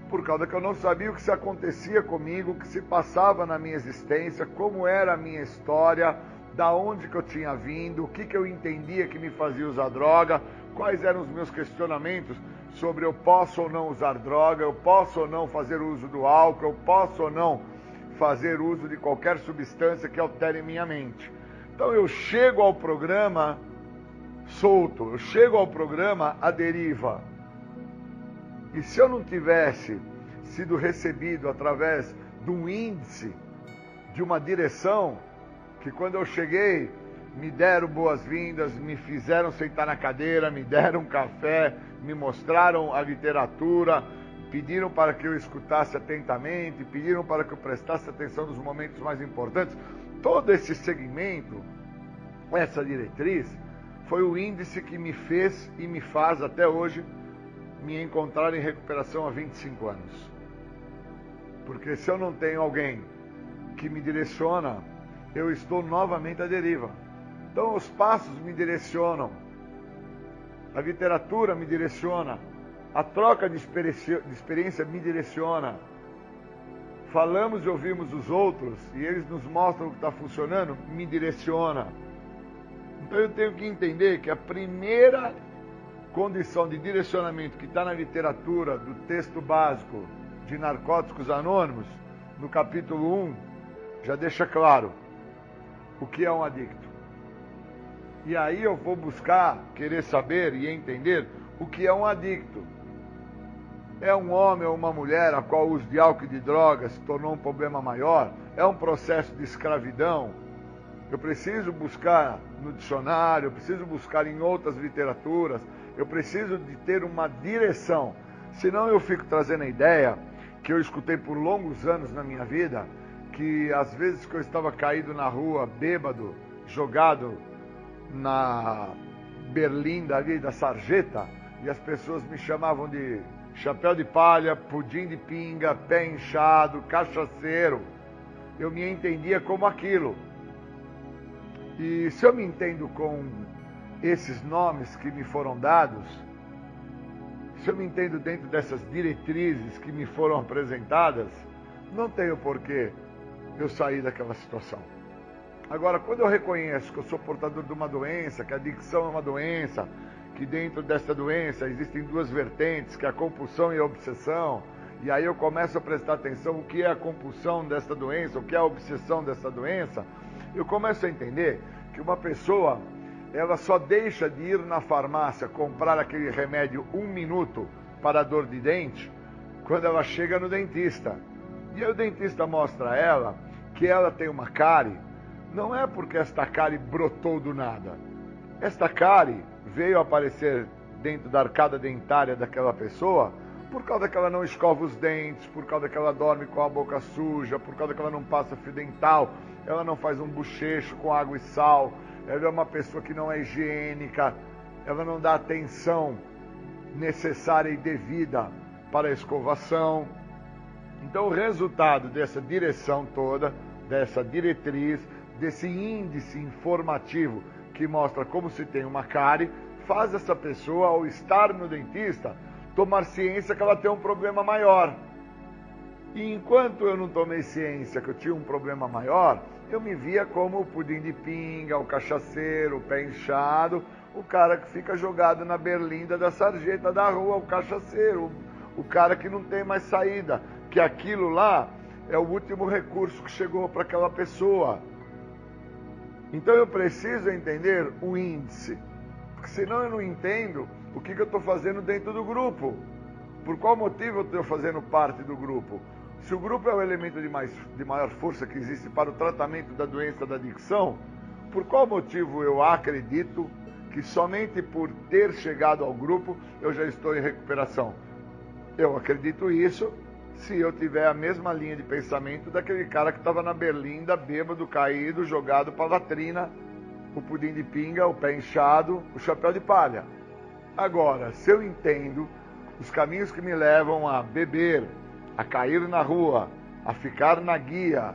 Por causa que eu não sabia o que se acontecia comigo, o que se passava na minha existência, como era a minha história, da onde que eu tinha vindo, o que eu entendia que me fazia usar droga, quais eram os meus questionamentos sobre eu posso ou não usar droga, eu posso ou não fazer uso do álcool, eu posso ou não fazer uso de qualquer substância que altere minha mente. Então eu chego ao programa solto, eu chego ao programa à deriva. E se eu não tivesse sido recebido através de um índice, de uma direção, que quando eu cheguei me deram boas-vindas, me fizeram sentar na cadeira, me deram um café, me mostraram a literatura, pediram para que eu escutasse atentamente, pediram para que eu prestasse atenção nos momentos mais importantes. Todo esse segmento, essa diretriz, foi o índice que me fez e me faz até hoje me encontrar em recuperação há 25 anos. Porque se eu não tenho alguém que me direciona, eu estou novamente à deriva. Então os passos me direcionam, a literatura me direciona, a troca de experiência me direciona. Falamos e ouvimos os outros e eles nos mostram o que está funcionando, me direciona. Então eu tenho que entender que a primeira condição de direcionamento que está na literatura do texto básico de Narcóticos Anônimos, no capítulo 1, já deixa claro o que é um adicto. E aí eu vou buscar, querer saber e entender o que é um adicto. É um homem ou uma mulher a qual o uso de álcool e de drogas se tornou um problema maior? É um processo de escravidão? Eu preciso buscar no dicionário, eu preciso buscar em outras literaturas, eu preciso de ter uma direção. Senão eu fico trazendo a ideia que eu escutei por longos anos na minha vida, que às vezes que eu estava caído na rua, bêbado, jogado na berlinda ali da sarjeta, e as pessoas me chamavam de chapéu de palha, pudim de pinga, pé inchado, cachaceiro. Eu me entendia como aquilo. E se eu me entendo com esses nomes que me foram dados, se eu me entendo dentro dessas diretrizes que me foram apresentadas, não tenho porquê eu sair daquela situação. Agora, quando eu reconheço que eu sou portador de uma doença, que a adicção é uma doença, que dentro dessa doença existem duas vertentes, que é a compulsão e a obsessão, e aí eu começo a prestar atenção o que é a compulsão dessa doença, o que é a obsessão dessa doença, eu começo a entender que uma pessoa, ela só deixa de ir na farmácia comprar aquele remédio 1 minuto para a dor de dente, quando ela chega no dentista. E aí o dentista mostra a ela que ela tem uma cárie. Não é porque esta cárie brotou do nada. Esta cárie veio aparecer dentro da arcada dentária daquela pessoa por causa que ela não escova os dentes, por causa que ela dorme com a boca suja, por causa que ela não passa fio dental, ela não faz um bochecho com água e sal, ela é uma pessoa que não é higiênica, ela não dá atenção necessária e devida para a escovação. Então o resultado dessa direção toda, dessa diretriz, desse índice informativo que mostra como se tem uma cárie, faz essa pessoa, ao estar no dentista, tomar ciência que ela tem um problema maior. E enquanto eu não tomei ciência que eu tinha um problema maior, eu me via como o pudim de pinga, o cachaceiro, o pé inchado, o cara que fica jogado na berlinda da sarjeta da rua, o cachaceiro, o cara que não tem mais saída, que aquilo lá é o último recurso que chegou para aquela pessoa. Então eu preciso entender o índice, porque senão eu não entendo o que eu estou fazendo dentro do grupo. Por qual motivo eu estou fazendo parte do grupo? Se o grupo é o elemento de maior força que existe para o tratamento da doença da adicção, por qual motivo eu acredito que somente por ter chegado ao grupo eu já estou em recuperação? Eu acredito isso se eu tiver a mesma linha de pensamento daquele cara que estava na berlinda, bêbado, caído, jogado para a latrina, o pudim de pinga, o pé inchado, o chapéu de palha. Agora, se eu entendo os caminhos que me levam a beber, a cair na rua, a ficar na guia,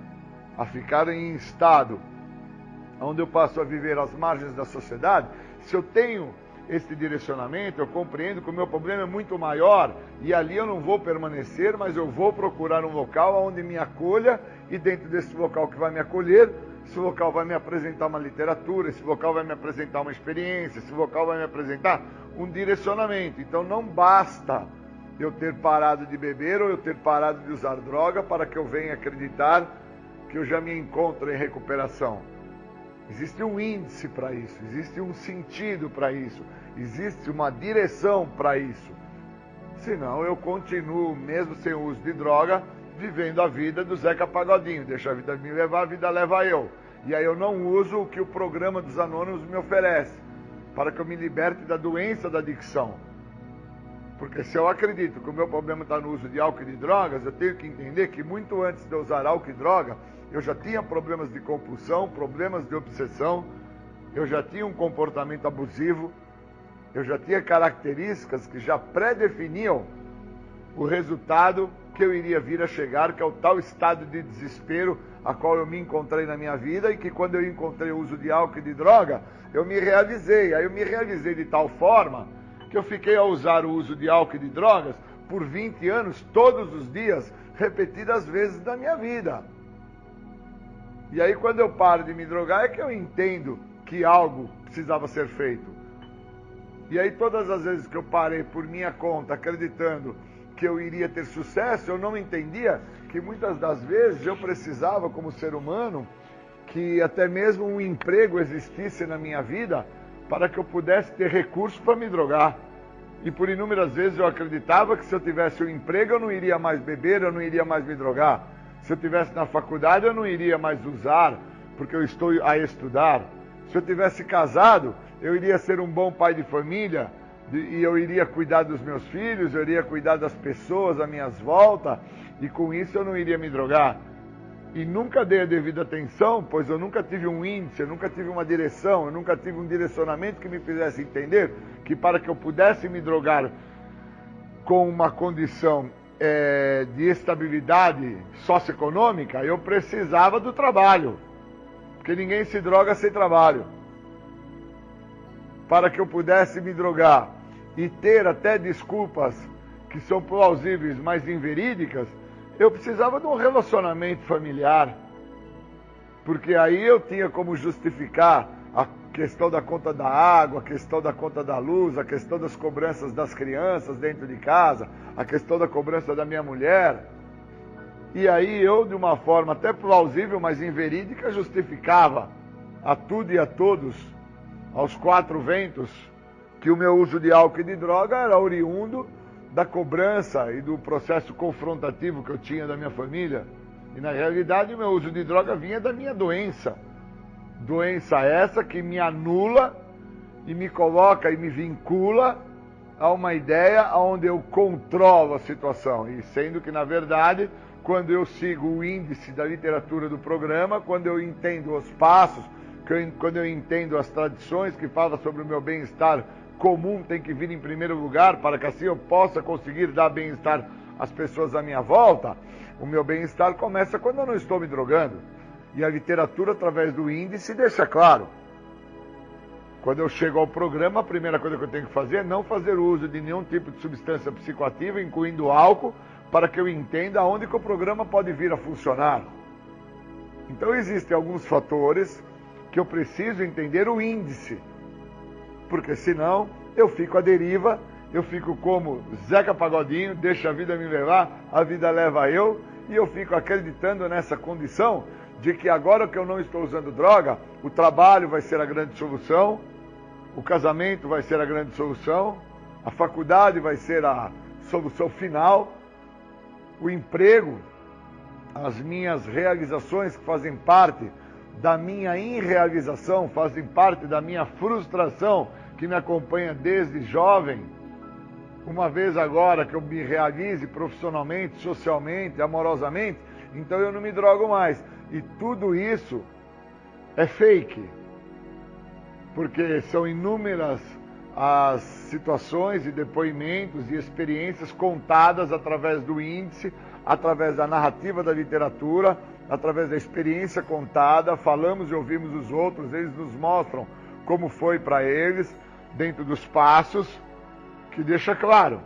a ficar em estado onde eu passo a viver às margens da sociedade, se eu tenho esse direcionamento, eu compreendo que o meu problema é muito maior e ali eu não vou permanecer, mas eu vou procurar um local onde me acolha e dentro desse local que vai me acolher, esse local vai me apresentar uma literatura, esse local vai me apresentar uma experiência, esse local vai me apresentar um direcionamento. Então não basta eu ter parado de beber ou eu ter parado de usar droga para que eu venha acreditar que eu já me encontro em recuperação. Existe um índice para isso, existe um sentido para isso, existe uma direção para isso. Senão eu continuo, mesmo sem o uso de droga, vivendo a vida do Zeca Pagodinho. Deixa a vida me levar, a vida leva eu. E aí eu não uso o que o programa dos Anônimos me oferece, para que eu me liberte da doença da adicção. Porque se eu acredito que o meu problema está no uso de álcool e de drogas, eu tenho que entender que muito antes de eu usar álcool e droga, eu já tinha problemas de compulsão, problemas de obsessão, eu já tinha um comportamento abusivo, eu já tinha características que já pré-definiam o resultado que eu iria vir a chegar, que é o tal estado de desespero a qual eu me encontrei na minha vida e que quando eu encontrei o uso de álcool e de droga, eu me realizei. Aí eu me realizei de tal forma que eu fiquei a usar o uso de álcool e de drogas por 20 anos, todos os dias, repetidas vezes da minha vida. E aí quando eu paro de me drogar é que eu entendo que algo precisava ser feito. E aí todas as vezes que eu parei por minha conta, acreditando que eu iria ter sucesso, eu não entendia que muitas das vezes eu precisava, como ser humano, que até mesmo um emprego existisse na minha vida para que eu pudesse ter recursos para me drogar. E por inúmeras vezes eu acreditava que se eu tivesse um emprego eu não iria mais beber, eu não iria mais me drogar. Se eu estivesse na faculdade eu não iria mais usar, porque eu estou a estudar. Se eu tivesse casado, eu iria ser um bom pai de família, e eu iria cuidar dos meus filhos, eu iria cuidar das pessoas à minha volta, e com isso eu não iria me drogar. E nunca dei a devida atenção, pois eu nunca tive um índice, eu nunca tive uma direção, eu nunca tive um direcionamento que me fizesse entender que para que eu pudesse me drogar com uma condição de estabilidade socioeconômica, eu precisava do trabalho. Porque ninguém se droga sem trabalho. Para que eu pudesse me drogar e ter até desculpas que são plausíveis, mas inverídicas, eu precisava de um relacionamento familiar. Porque aí eu tinha como justificar a questão da conta da água, a questão da conta da luz, a questão das cobranças das crianças dentro de casa, a questão da cobrança da minha mulher. E aí eu, de uma forma até plausível, mas inverídica, justificava a tudo e a todos, aos quatro ventos, que o meu uso de álcool e de droga era oriundo da cobrança e do processo confrontativo que eu tinha da minha família. E na realidade o meu uso de droga vinha da minha doença. Doença essa que me anula e me coloca e me vincula a uma ideia onde eu controlo a situação. E sendo que, na verdade, quando eu sigo o índice da literatura do programa, quando eu entendo os passos, quando eu entendo as tradições que falam sobre o meu bem-estar comum tem que vir em primeiro lugar para que assim eu possa conseguir dar bem-estar às pessoas à minha volta, o meu bem-estar começa quando eu não estou me drogando. E a literatura, através do índice, deixa claro. Quando eu chego ao programa, a primeira coisa que eu tenho que fazer é não fazer uso de nenhum tipo de substância psicoativa, incluindo álcool, para que eu entenda onde que o programa pode vir a funcionar. Então existem alguns fatores que eu preciso entender o índice, porque senão eu fico à deriva eu fico como Zeca Pagodinho, deixa a vida me levar, a vida leva eu, e eu fico acreditando nessa condição de que agora que eu não estou usando droga, o trabalho vai ser a grande solução, o casamento vai ser a grande solução, a faculdade vai ser a solução final, o emprego, as minhas realizações que fazem parte da minha irrealização, fazem parte da minha frustração que me acompanha desde jovem. Uma vez agora que eu me realize profissionalmente, socialmente, amorosamente, então eu não me drogo mais. E tudo isso é fake, porque são inúmeras as situações e depoimentos e experiências contadas através do índice, através da narrativa da literatura, através da experiência contada, falamos e ouvimos os outros, eles nos mostram como foi para eles, dentro dos passos, que deixa claro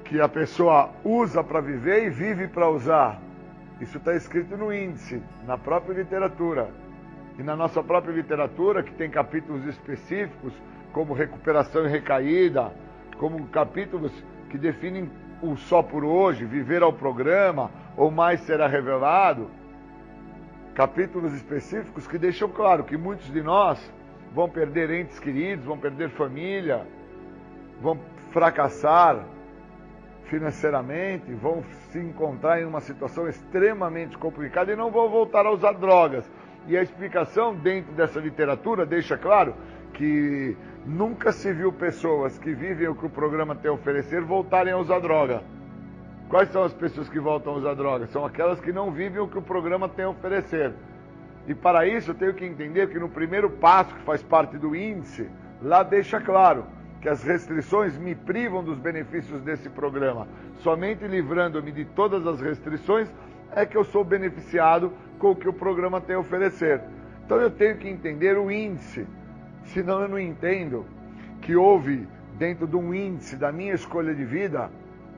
que a pessoa usa para viver e vive para usar. Isso está escrito no índice, na própria literatura. E na nossa própria literatura, que tem capítulos específicos, como recuperação e recaída, como capítulos que definem o só por hoje, viver ao programa, ou mais será revelado. Capítulos específicos que deixam claro que muitos de nós vão perder entes queridos, vão perder família, vão fracassar financeiramente, vão se encontrar em uma situação extremamente complicada e não vão voltar a usar drogas. E a explicação dentro dessa literatura deixa claro que nunca se viu pessoas que vivem o que o programa tem a oferecer voltarem a usar droga. Quais são as pessoas que voltam a usar droga? São aquelas que não vivem o que o programa tem a oferecer. E para isso eu tenho que entender que no primeiro passo, que faz parte do índice, lá deixa claro que as restrições me privam dos benefícios desse programa. Somente livrando-me de todas as restrições é que eu sou beneficiado com o que o programa tem a oferecer. Então eu tenho que entender o índice, senão eu não entendo que houve dentro de um índice da minha escolha de vida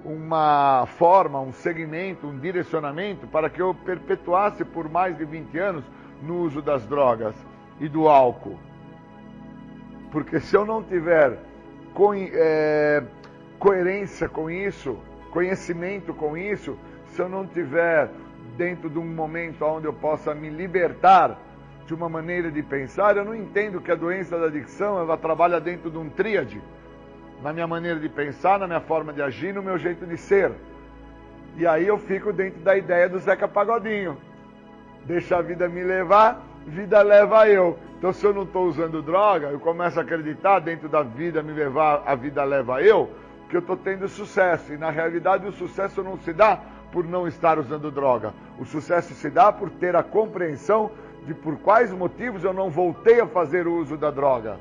uma forma, um segmento, um direcionamento para que eu perpetuasse por mais de 20 anos no uso das drogas e do álcool. Porque se eu não tiver coerência com isso, conhecimento com isso, se eu não tiver dentro de um momento onde eu possa me libertar de uma maneira de pensar, eu não entendo que a doença da adicção ela trabalha dentro de um tríade, na minha maneira de pensar, na minha forma de agir, no meu jeito de ser. E aí eu fico dentro da ideia do Zeca Pagodinho. Deixa a vida me levar, vida leva eu. Então se eu não estou usando droga, eu começo a acreditar dentro da vida me levar, a vida leva eu, que eu estou tendo sucesso. E na realidade o sucesso não se dá por não estar usando droga. O sucesso se dá por ter a compreensão de por quais motivos eu não voltei a fazer o uso da droga.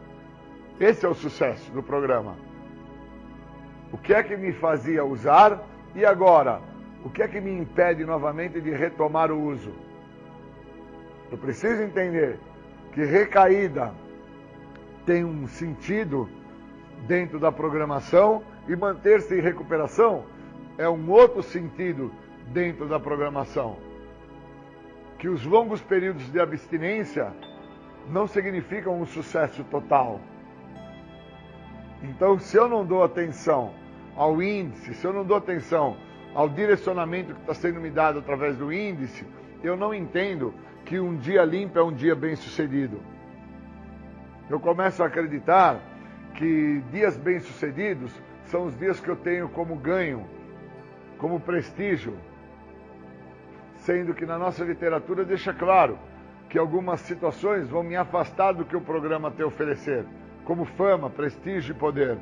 Esse é o sucesso do programa. O que é que me fazia usar e agora? O que é que me impede novamente de retomar o uso? Eu preciso entender que recaída tem um sentido dentro da programação e manter-se em recuperação é um outro sentido dentro da programação. Que os longos períodos de abstinência não significam um sucesso total. Então, se eu não dou atenção ao índice, se eu não dou atenção ao direcionamento que está sendo me dado através do índice, eu não entendo que um dia limpo é um dia bem-sucedido. Eu começo a acreditar que dias bem-sucedidos são os dias que eu tenho como ganho, como prestígio, sendo que na nossa literatura deixa claro que algumas situações vão me afastar do que o programa tem a oferecer, como fama, prestígio e poder.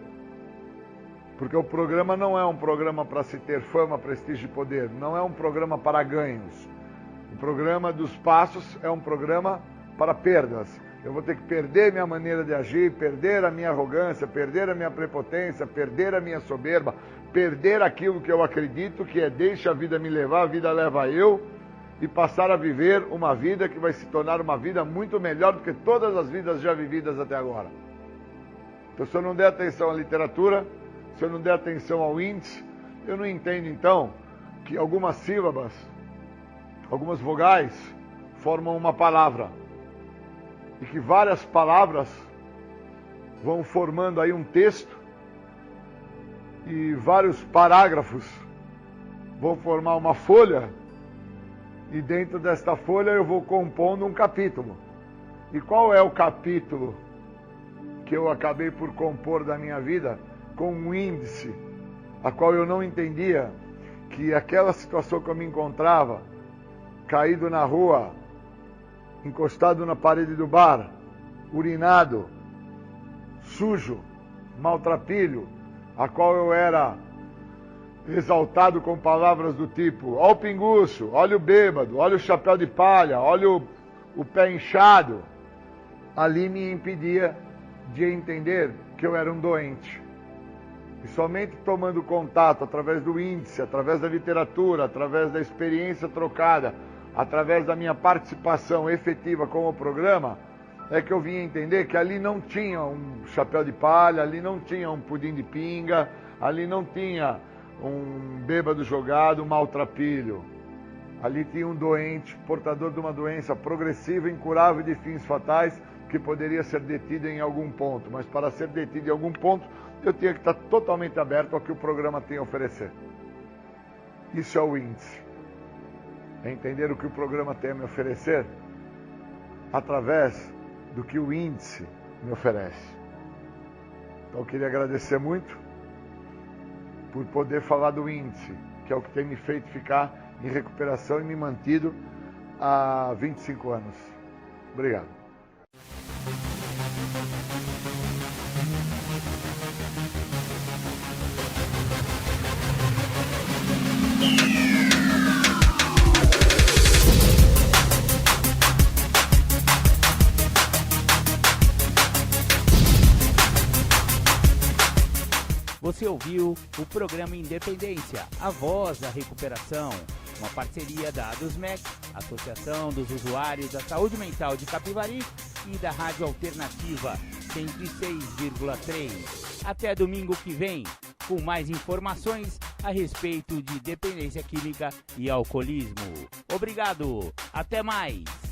Porque o programa não é um programa para se ter fama, prestígio e poder, não é um programa para ganhos. O programa dos passos é um programa para perdas. Eu vou ter que perder minha maneira de agir, perder a minha arrogância, perder a minha prepotência, perder a minha soberba, perder aquilo que eu acredito que é deixa a vida me levar, a vida leva eu, e passar a viver uma vida que vai se tornar uma vida muito melhor do que todas as vidas já vividas até agora. Então, se eu não der atenção à literatura, se eu não der atenção ao índice, eu não entendo então que algumas sílabas, algumas vogais formam uma palavra e que várias palavras vão formando aí um texto e vários parágrafos vão formar uma folha, e dentro desta folha eu vou compondo um capítulo. E qual é o capítulo que eu acabei por compor da minha vida? Com um índice, a qual eu não entendia que aquela situação que eu me encontrava, caído na rua, encostado na parede do bar, urinado, sujo, maltrapilho, a qual eu era exaltado com palavras do tipo: olha o pinguço, olha o bêbado, olha o chapéu de palha, olha o pé inchado, ali me impedia de entender que eu era um doente. E somente tomando contato através do índice, através da literatura, através da experiência trocada, através da minha participação efetiva com o programa, é que eu vim entender que ali não tinha um chapéu de palha, ali não tinha um pudim de pinga, ali não tinha um bêbado jogado, um maltrapilho. Ali tinha um doente, portador de uma doença progressiva, incurável e de fins fatais, que poderia ser detido em algum ponto. Mas para ser detido em algum ponto, eu tinha que estar totalmente aberto ao que o programa tem a oferecer. Isso é o índice. É entender o que o programa tem a me oferecer através do que o índice me oferece. Então eu queria agradecer muito por poder falar do índice, que é o que tem me feito ficar em recuperação e me mantido há 25 anos. Obrigado. Você ouviu o programa Independência, a voz da recuperação, uma parceria da ADUSMEC, Associação dos Usuários da Saúde Mental de Capivari, e da Rádio Alternativa 106,3. Até domingo que vem, com mais informações a respeito de dependência química e alcoolismo. Obrigado, até mais!